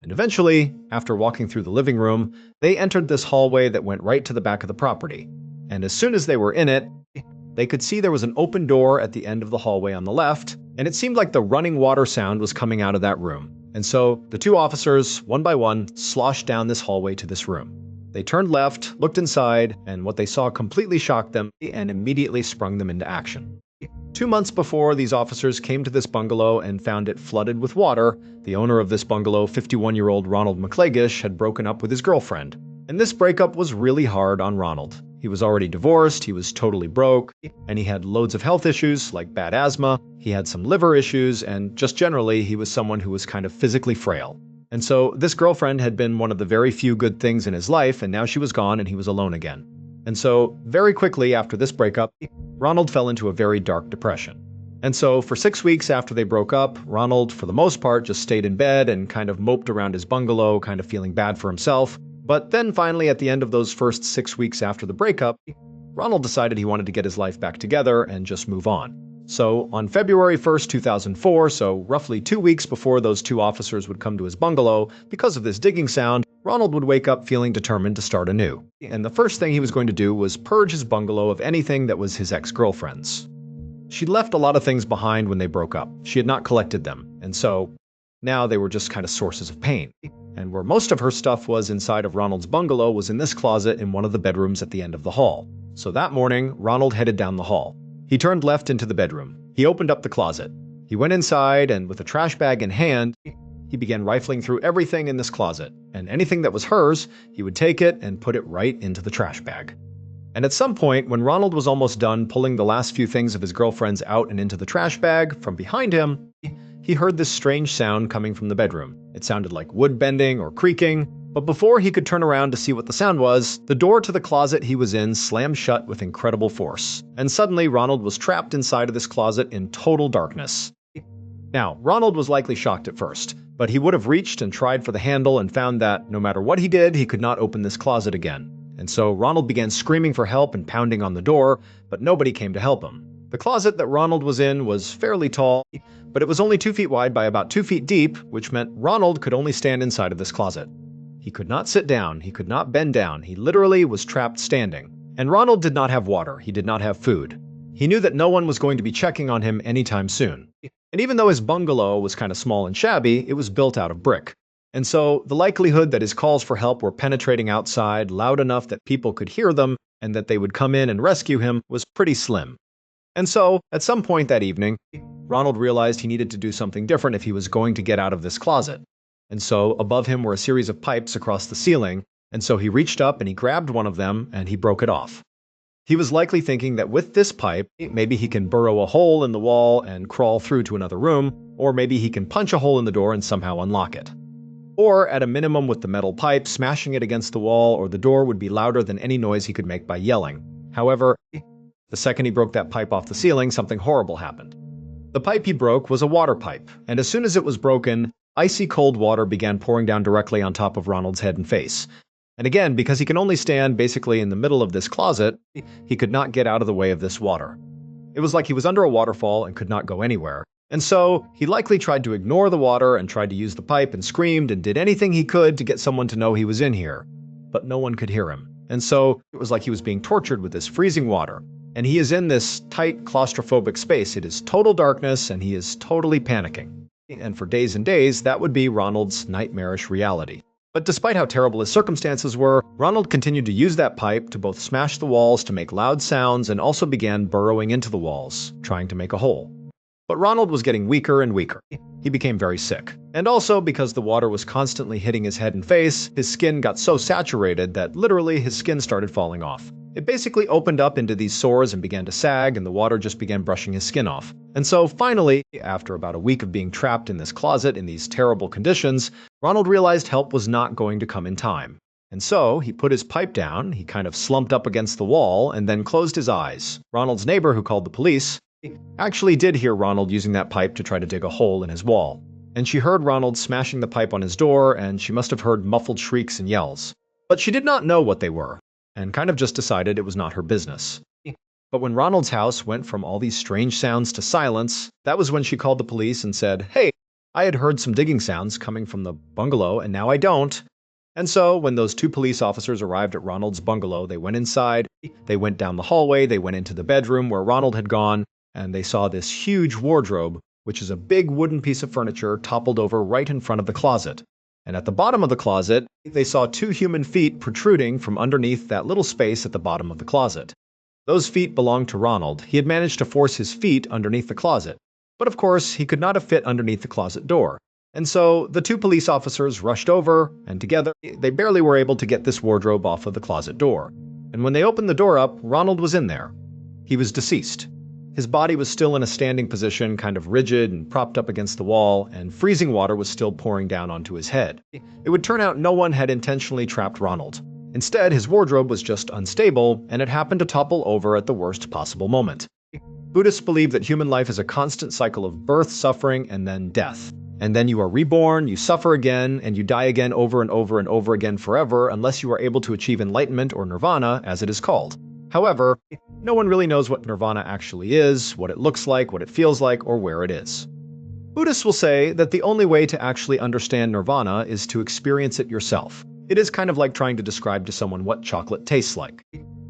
And eventually, after walking through the living room, they entered this hallway that went right to the back of the property. And as soon as they were in it, they could see there was an open door at the end of the hallway on the left, and it seemed like the running water sound was coming out of that room. And so, the two officers, one by one, sloshed down this hallway to this room. They turned left, looked inside, and what they saw completely shocked them and immediately sprung them into action. 2 months before these officers came to this bungalow and found it flooded with water, the owner of this bungalow, 51-year-old Ronald McClegish, had broken up with his girlfriend. And this breakup was really hard on Ronald. He was already divorced, he was totally broke, and he had loads of health issues like bad asthma, he had some liver issues, and just generally he was someone who was kind of physically frail. And so this girlfriend had been one of the very few good things in his life, and now she was gone and he was alone again. And so, very quickly after this breakup, Ronald fell into a very dark depression. And so, for 6 weeks after they broke up, Ronald, for the most part, just stayed in bed and kind of moped around his bungalow, kind of feeling bad for himself. But then finally, at the end of those first 6 weeks after the breakup, Ronald decided he wanted to get his life back together and just move on. So, on February 1st, 2004, so roughly 2 weeks before those two officers would come to his bungalow, because of this digging sound, Ronald would wake up feeling determined to start anew. And the first thing he was going to do was purge his bungalow of anything that was his ex-girlfriend's. She'd left a lot of things behind when they broke up. She had not collected them, and so now they were just kind of sources of pain. And where most of her stuff was inside of Ronald's bungalow was in this closet in one of the bedrooms at the end of the hall. So that morning, Ronald headed down the hall. He turned left into the bedroom. He opened up the closet. He went inside, and with a trash bag in hand, he began rifling through everything in this closet. And anything that was hers, he would take it and put it right into the trash bag. And at some point, when Ronald was almost done pulling the last few things of his girlfriend's out and into the trash bag, from behind him, he heard this strange sound coming from the bedroom. It sounded like wood bending or creaking, but before he could turn around to see what the sound was, the door to the closet he was in slammed shut with incredible force. And suddenly, Ronald was trapped inside of this closet in total darkness. Now, Ronald was likely shocked at first, but he would have reached and tried for the handle and found that, no matter what he did, he could not open this closet again. And so Ronald began screaming for help and pounding on the door, but nobody came to help him. The closet that Ronald was in was fairly tall, but it was only 2 feet wide by about 2 feet deep, which meant Ronald could only stand inside of this closet. He could not sit down, he could not bend down, he literally was trapped standing. And Ronald did not have water, he did not have food. He knew that no one was going to be checking on him anytime soon. And even though his bungalow was kind of small and shabby, it was built out of brick. And so the likelihood that his calls for help were penetrating outside loud enough that people could hear them and that they would come in and rescue him was pretty slim. And so, at some point that evening, Ronald realized he needed to do something different if he was going to get out of this closet. And so, above him were a series of pipes across the ceiling, and so he reached up and he grabbed one of them and he broke it off. He was likely thinking that with this pipe, maybe he can burrow a hole in the wall and crawl through to another room, or maybe he can punch a hole in the door and somehow unlock it. Or, at a minimum with the metal pipe, smashing it against the wall or the door would be louder than any noise he could make by yelling. However, the second he broke that pipe off the ceiling, something horrible happened. The pipe he broke was a water pipe, and as soon as it was broken, icy cold water began pouring down directly on top of Ronald's head and face. And again, because he can only stand basically in the middle of this closet, he could not get out of the way of this water. It was like he was under a waterfall and could not go anywhere. And so, he likely tried to ignore the water and tried to use the pipe and screamed and did anything he could to get someone to know he was in here. But no one could hear him. And so, it was like he was being tortured with this freezing water. And he is in this tight, claustrophobic space. It is total darkness, and he is totally panicking. And for days and days, that would be Ronald's nightmarish reality. But despite how terrible his circumstances were, Ronald continued to use that pipe to both smash the walls to make loud sounds and also began burrowing into the walls, trying to make a hole. But Ronald was getting weaker and weaker. He became very sick. And also, because the water was constantly hitting his head and face, his skin got so saturated that literally his skin started falling off. It basically opened up into these sores and began to sag, and the water just began brushing his skin off. And so finally, after about a week of being trapped in this closet in these terrible conditions, Ronald realized help was not going to come in time. And so he put his pipe down, he kind of slumped up against the wall, and then closed his eyes. Ronald's neighbor, who called the police, actually did hear Ronald using that pipe to try to dig a hole in his wall. And she heard Ronald smashing the pipe on his door, and she must have heard muffled shrieks and yells. But she did not know what they were, and kind of just decided it was not her business. But when Ronald's house went from all these strange sounds to silence, that was when she called the police and said, "Hey, I had heard some digging sounds coming from the bungalow, and now I don't." And so, when those two police officers arrived at Ronald's bungalow, they went inside, they went down the hallway, they went into the bedroom where Ronald had gone, and they saw this huge wardrobe, which is a big wooden piece of furniture toppled over right in front of the closet. And at the bottom of the closet, they saw 2 human feet protruding from underneath that little space at the bottom of the closet. Those feet belonged to Ronald. He had managed to force his feet underneath the closet. But of course, he could not have fit underneath the closet door. And so, the 2 police officers rushed over, and together, they barely were able to get this wardrobe off of the closet door. And when they opened the door up, Ronald was in there. He was deceased. His body was still in a standing position, kind of rigid and propped up against the wall, and freezing water was still pouring down onto his head. It would turn out no one had intentionally trapped Ronald. Instead, his wardrobe was just unstable, and it happened to topple over at the worst possible moment. Buddhists believe that human life is a constant cycle of birth, suffering, and then death. And then you are reborn, you suffer again, and you die again over and over and over again forever unless you are able to achieve enlightenment or nirvana, as it is called. However, no one really knows what nirvana actually is, what it looks like, what it feels like, or where it is. Buddhists will say that the only way to actually understand nirvana is to experience it yourself. It is kind of like trying to describe to someone what chocolate tastes like.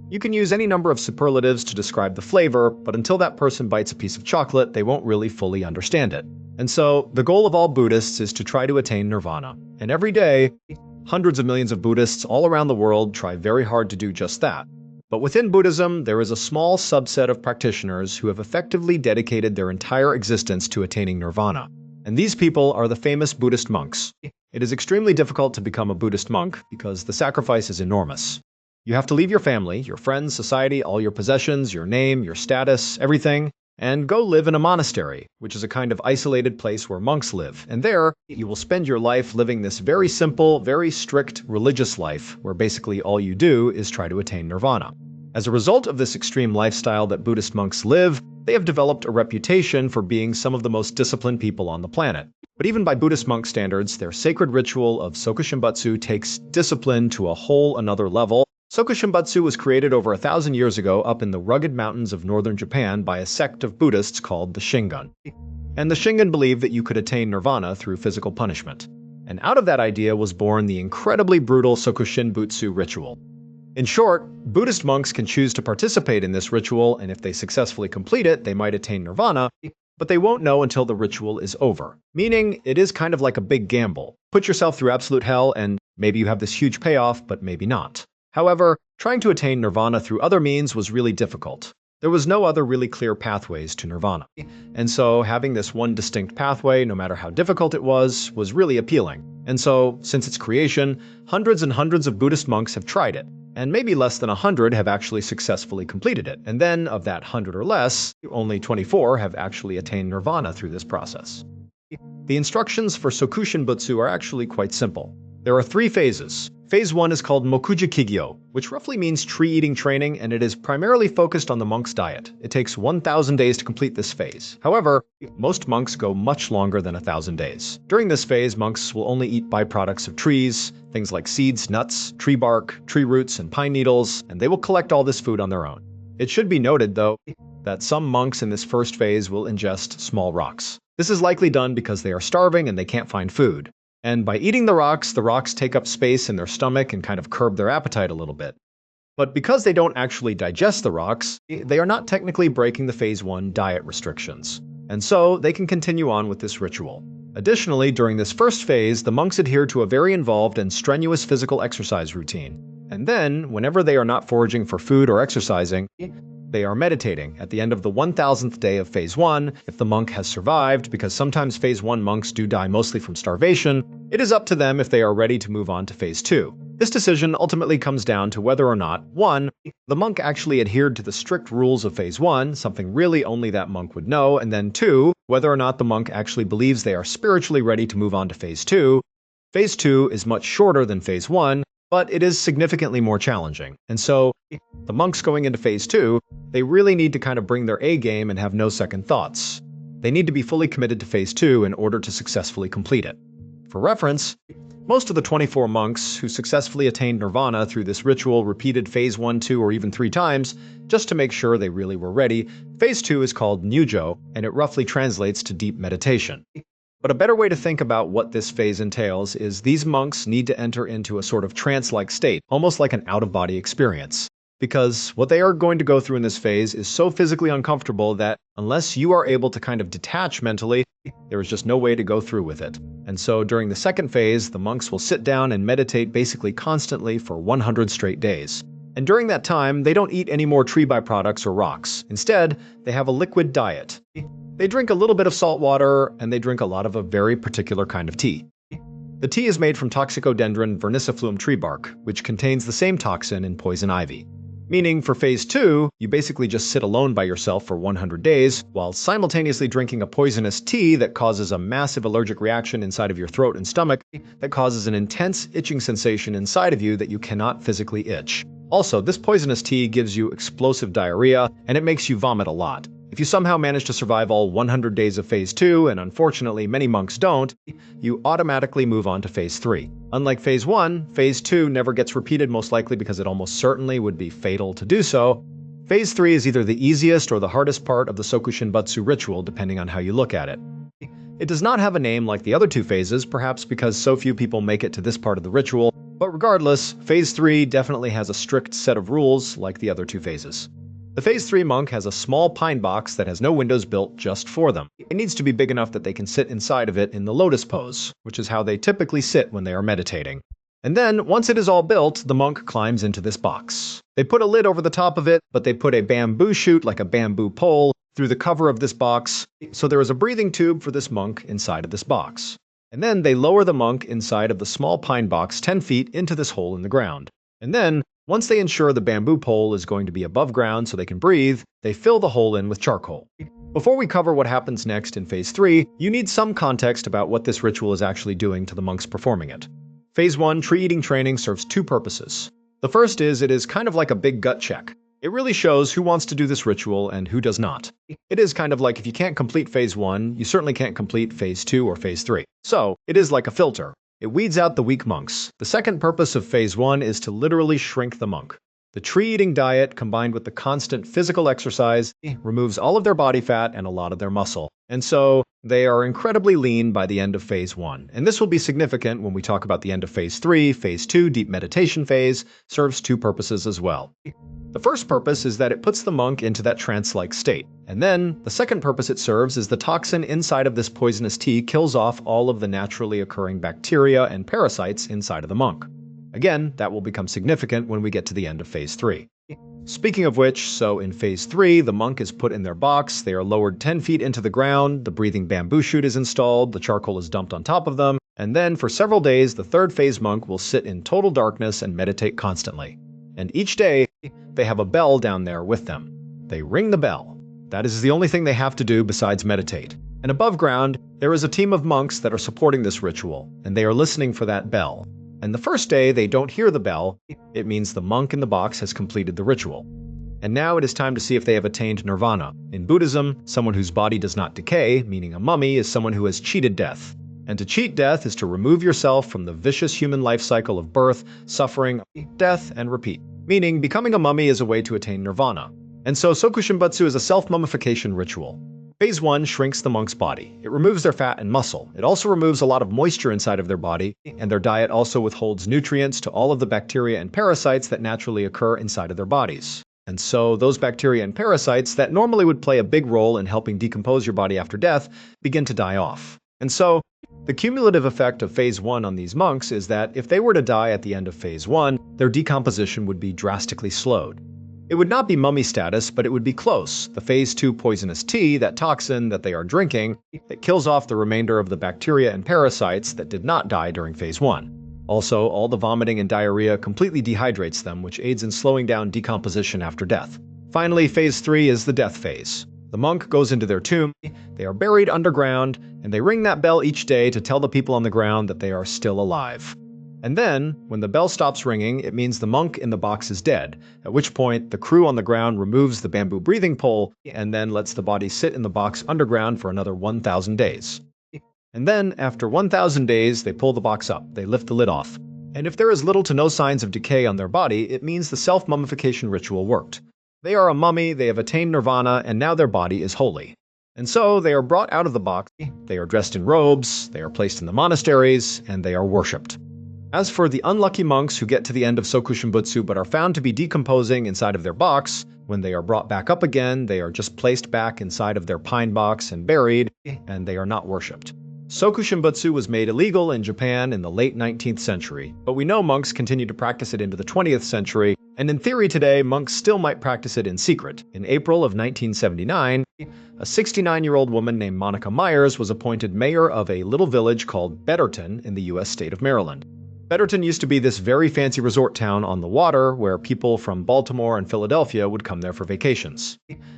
You can use any number of superlatives to describe the flavor, but until that person bites a piece of chocolate, they won't really fully understand it. And so, the goal of all Buddhists is to try to attain nirvana. And every day, hundreds of millions of Buddhists all around the world try very hard to do just that. But within Buddhism, there is a small subset of practitioners who have effectively dedicated their entire existence to attaining nirvana. And these people are the famous Buddhist monks. It is extremely difficult to become a Buddhist monk because the sacrifice is enormous. You have to leave your family, your friends, society, all your possessions, your name, your status, everything, and go live in a monastery, which is a kind of isolated place where monks live. And there, you will spend your life living this very simple, very strict religious life, where basically all you do is try to attain nirvana. As a result of this extreme lifestyle that Buddhist monks live, they have developed a reputation for being some of the most disciplined people on the planet. But even by Buddhist monk standards, their sacred ritual of Sokushimbutsu takes discipline to a whole another level. Sokushimbutsu was created over 1,000 years ago up in the rugged mountains of northern Japan by a sect of Buddhists called the Shingon. And the Shingon believed that you could attain nirvana through physical punishment. And out of that idea was born the incredibly brutal Sokushinbutsu ritual. In short, Buddhist monks can choose to participate in this ritual, and if they successfully complete it, they might attain nirvana, but they won't know until the ritual is over. Meaning, it is kind of like a big gamble. Put yourself through absolute hell, and maybe you have this huge payoff, but maybe not. However, trying to attain nirvana through other means was really difficult. There was no other really clear pathways to nirvana. And so having this one distinct pathway, no matter how difficult it was really appealing. And so, since its creation, hundreds and hundreds of Buddhist monks have tried it. And maybe less than 100 have actually successfully completed it. And then, of that 100 or less, only 24 have actually attained nirvana through this process. The instructions for Sokushinbutsu are actually quite simple. There are 3 phases. Phase 1 is called Mokuja Kigyo, which roughly means tree-eating training, and it is primarily focused on the monk's diet. It takes 1,000 days to complete this phase. However, most monks go much longer than 1,000 days. During this phase, monks will only eat byproducts of trees, things like seeds, nuts, tree bark, tree roots, and pine needles, and they will collect all this food on their own. It should be noted, though, that some monks in this first phase will ingest small rocks. This is likely done because they are starving and they can't find food. And by eating the rocks take up space in their stomach and kind of curb their appetite a little bit. But because they don't actually digest the rocks, they are not technically breaking the Phase 1 diet restrictions. And so, they can continue on with this ritual. Additionally, during this first phase, the monks adhere to a very involved and strenuous physical exercise routine. And then, whenever they are not foraging for food or exercising, they are meditating at the end of the 1,000th day of Phase 1. If the monk has survived, because sometimes Phase 1 monks do die mostly from starvation, it is up to them if they are ready to move on to Phase 2. This decision ultimately comes down to whether or not, 1, the monk actually adhered to the strict rules of Phase 1, something really only that monk would know, and then 2, whether or not the monk actually believes they are spiritually ready to move on to Phase 2. Phase 2 is much shorter than Phase 1, but it is significantly more challenging. And so, the monks going into Phase 2, they really need to kind of bring their A game and have no second thoughts. They need to be fully committed to Phase 2 in order to successfully complete it. For reference, most of the 24 monks who successfully attained nirvana through this ritual repeated Phase 1, 2, or even 3 times, just to make sure they really were ready. Phase 2 is called Nyujo, and it roughly translates to deep meditation. But a better way to think about what this phase entails is these monks need to enter into a sort of trance-like state, almost like an out-of-body experience. Because what they are going to go through in this phase is so physically uncomfortable that unless you are able to kind of detach mentally, there is just no way to go through with it. And so during the second phase, the monks will sit down and meditate basically constantly for 100 straight days. And during that time, they don't eat any more tree byproducts or rocks. Instead, they have a liquid diet. They drink a little bit of salt water, and they drink a lot of a very particular kind of tea. The tea is made from Toxicodendron vernicifluum tree bark, which contains the same toxin in poison ivy. Meaning, for Phase 2, you basically just sit alone by yourself for 100 days, while simultaneously drinking a poisonous tea that causes a massive allergic reaction inside of your throat and stomach that causes an intense itching sensation inside of you that you cannot physically itch. Also, this poisonous tea gives you explosive diarrhea, and it makes you vomit a lot. If you somehow manage to survive all 100 days of Phase 2, and unfortunately many monks don't, you automatically move on to Phase 3. Unlike Phase 1, Phase 2 never gets repeated, most likely because it almost certainly would be fatal to do so. Phase 3 is either the easiest or the hardest part of the Sokushinbutsu ritual, depending on how you look at it. It does not have a name like the other two phases, perhaps because so few people make it to this part of the ritual, but regardless, Phase 3 definitely has a strict set of rules like the other two phases. The Phase 3 monk has a small pine box that has no windows built just for them. It needs to be big enough that they can sit inside of it in the lotus pose, which is how they typically sit when they are meditating. And then, once it is all built, the monk climbs into this box. They put a lid over the top of it, but they put a bamboo shoot, like a bamboo pole, through the cover of this box, so there is a breathing tube for this monk inside of this box. And then they lower the monk inside of the small pine box 10 feet into this hole in the ground. And then, once they ensure the bamboo pole is going to be above ground so they can breathe, they fill the hole in with charcoal. Before we cover what happens next in Phase 3, you need some context about what this ritual is actually doing to the monks performing it. Phase 1 tree-eating training serves two purposes. The first is it is kind of like a big gut check. It really shows who wants to do this ritual and who does not. It is kind of like if you can't complete Phase 1, you certainly can't complete Phase 2 or Phase 3. So, it is like a filter. It weeds out the weak monks. The second purpose of Phase 1 is to literally shrink the monk. The tree-eating diet, combined with the constant physical exercise, removes all of their body fat and a lot of their muscle. And so, they are incredibly lean by the end of Phase 1. And this will be significant when we talk about the end of Phase 3. Phase 2, deep meditation phase, serves two purposes as well. The first purpose is that it puts the monk into that trance-like state. And then, the second purpose it serves is the toxin inside of this poisonous tea kills off all of the naturally occurring bacteria and parasites inside of the monk. Again, that will become significant when we get to the end of Phase 3. Speaking of which, so in Phase 3, the monk is put in their box, they are lowered 10 feet into the ground, the breathing bamboo shoot is installed, the charcoal is dumped on top of them, and then for several days the third phase monk will sit in total darkness and meditate constantly. And each day, they have a bell down there with them. They ring the bell. That is the only thing they have to do besides meditate. And above ground, there is a team of monks that are supporting this ritual, and they are listening for that bell. And the first day they don't hear the bell, it means the monk in the box has completed the ritual. And now it is time to see if they have attained nirvana. In Buddhism, someone whose body does not decay, meaning a mummy, is someone who has cheated death. And to cheat death is to remove yourself from the vicious human life cycle of birth, suffering, death, and repeat. Meaning, becoming a mummy is a way to attain nirvana. And so Sokushinbutsu is a self-mummification ritual. Phase 1 shrinks the monk's body. It removes their fat and muscle. It also removes a lot of moisture inside of their body, and their diet also withholds nutrients to all of the bacteria and parasites that naturally occur inside of their bodies. And so those bacteria and parasites that normally would play a big role in helping decompose your body after death begin to die off. And so, the cumulative effect of Phase 1 on these monks is that if they were to die at the end of Phase 1, their decomposition would be drastically slowed. It would not be mummy status, but it would be close. The Phase 2 poisonous tea, that toxin that they are drinking, that kills off the remainder of the bacteria and parasites that did not die during Phase 1. Also, all the vomiting and diarrhea completely dehydrates them, which aids in slowing down decomposition after death. Finally, Phase 3 is the death phase. The monk goes into their tomb, they are buried underground, and they ring that bell each day to tell the people on the ground that they are still alive. And then, when the bell stops ringing, it means the monk in the box is dead, at which point the crew on the ground removes the bamboo breathing pole and then lets the body sit in the box underground for another 1,000 days. And then, after 1,000 days, they pull the box up, they lift the lid off. And if there is little to no signs of decay on their body, it means the self-mummification ritual worked. They are a mummy, they have attained nirvana, and now their body is holy. And so they are brought out of the box, they are dressed in robes, they are placed in the monasteries, and they are worshipped. As for the unlucky monks who get to the end of Sokushinbutsu but are found to be decomposing inside of their box, when they are brought back up again, they are just placed back inside of their pine box and buried, and they are not worshipped. Sokushinbutsu was made illegal in Japan in the late 19th century, but we know monks continued to practice it into the 20th century, and in theory today, monks still might practice it in secret. In April of 1979, a 69-year-old woman named Monica Myers was appointed mayor of a little village called Betterton in the U.S. state of Maryland. Betterton used to be this very fancy resort town on the water where people from Baltimore and Philadelphia would come there for vacations.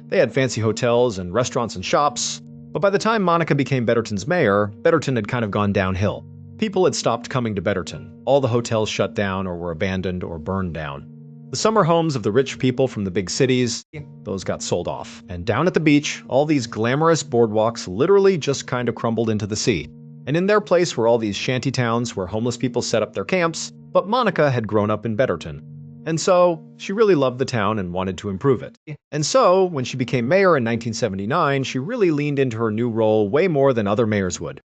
They had fancy hotels and restaurants and shops, but by the time Monica became Betterton's mayor, Betterton had kind of gone downhill. People had stopped coming to Betterton. All the hotels shut down or were abandoned or burned down. The summer homes of the rich people from the big cities, those got sold off. And down at the beach, all these glamorous boardwalks literally just kind of crumbled into the sea. And in their place were all these shanty towns where homeless people set up their camps, but Monica had grown up in Betterton. And so, she really loved the town and wanted to improve it. And so, when she became mayor in 1979, she really leaned into her new role way more than other mayors would.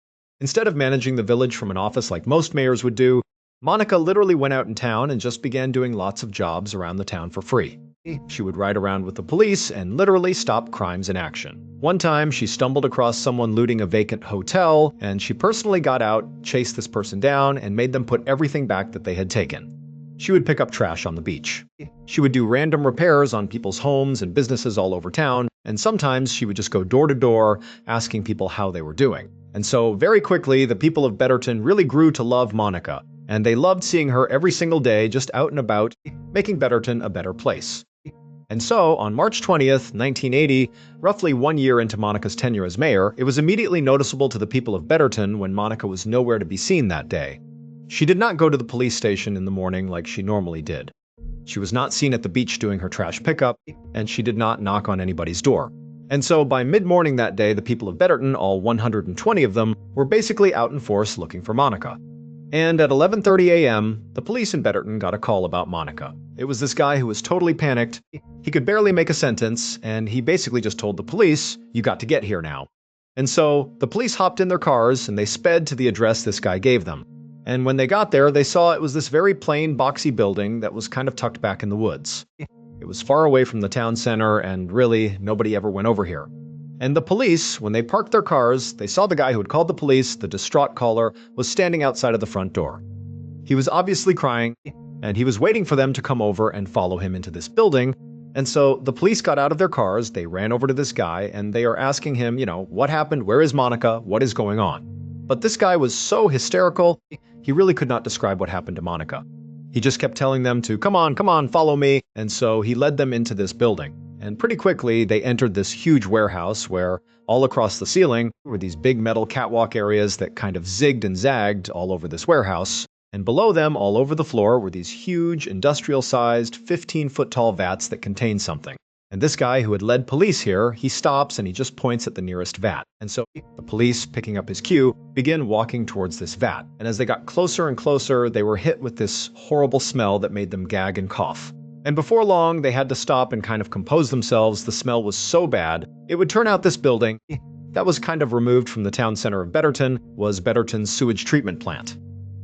Instead of managing the village from an office like most mayors would do, Monica literally went out in town and just began doing lots of jobs around the town for free. She would ride around with the police and literally stop crimes in action. One time, she stumbled across someone looting a vacant hotel, and she personally got out, chased this person down, and made them put everything back that they had taken. She would pick up trash on the beach. She would do random repairs on people's homes and businesses all over town, and sometimes she would just go door to door, asking people how they were doing. And so, very quickly, the people of Betterton really grew to love Monica, and they loved seeing her every single day just out and about, making Betterton a better place. And so, on March 20th, 1980, roughly 1 year into Monica's tenure as mayor, it was immediately noticeable to the people of Betterton when Monica was nowhere to be seen that day. She did not go to the police station in the morning like she normally did. She was not seen at the beach doing her trash pickup, and she did not knock on anybody's door. And so by mid-morning that day, the people of Betterton, all 120 of them, were basically out in force looking for Monica. And at 11:30 a.m., the police in Betterton got a call about Monica. It was this guy who was totally panicked. He could barely make a sentence, and he basically just told the police, "You got to get here now." And so the police hopped in their cars and they sped to the address this guy gave them. And when they got there, they saw it was this very plain, boxy building that was kind of tucked back in the woods. It was far away from the town center, and really, nobody ever went over here. And the police, when they parked their cars, they saw the guy who had called the police, the distraught caller, was standing outside of the front door. He was obviously crying, and he was waiting for them to come over and follow him into this building. And so the police got out of their cars, they ran over to this guy, and they are asking him, what happened? Where is Monica? What is going on? But this guy was so hysterical, he really could not describe what happened to Monica. He just kept telling them to, come on, follow me. And so he led them into this building. And pretty quickly, they entered this huge warehouse where all across the ceiling were these big metal catwalk areas that kind of zigged and zagged all over this warehouse. And below them, all over the floor, were these huge, industrial-sized, 15-foot-tall vats that contained something. And this guy who had led police here, he stops and he just points at the nearest vat. And so the police, picking up his cue, begin walking towards this vat. And as they got closer and closer, they were hit with this horrible smell that made them gag and cough. And before long, they had to stop and kind of compose themselves. The smell was so bad. It would turn out this building, that was kind of removed from the town center of Betterton, was Betterton's sewage treatment plant.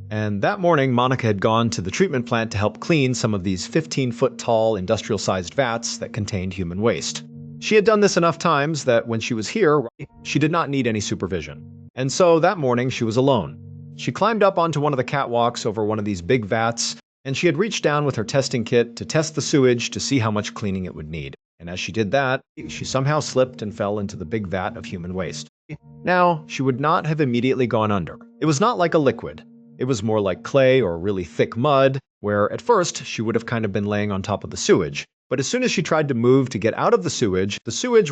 And that morning, Monica had gone to the treatment plant to help clean some of these 15-foot-tall, industrial-sized vats that contained human waste. She had done this enough times that when she was here, she did not need any supervision. And so that morning, she was alone. She climbed up onto one of the catwalks over one of these big vats, and she had reached down with her testing kit to test the sewage to see how much cleaning it would need. And as she did that, she somehow slipped and fell into the big vat of human waste. Now, she would not have immediately gone under. It was not like a liquid. It was more like clay or really thick mud, where at first she would have kind of been laying on top of the sewage. But as soon as she tried to move to get out of the sewage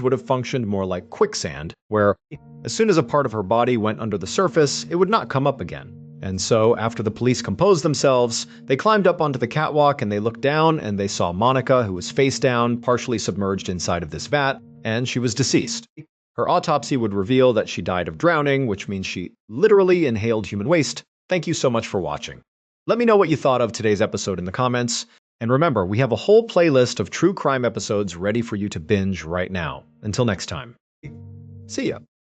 would have functioned more like quicksand, where as soon as a part of her body went under the surface, it would not come up again. And so, after the police composed themselves, they climbed up onto the catwalk and they looked down and they saw Monica, who was face down, partially submerged inside of this vat, and she was deceased. Her autopsy would reveal that she died of drowning, which means she literally inhaled human waste. Thank you so much for watching. Let me know what you thought of today's episode in the comments. And remember, we have a whole playlist of true crime episodes ready for you to binge right now. Until next time. See ya.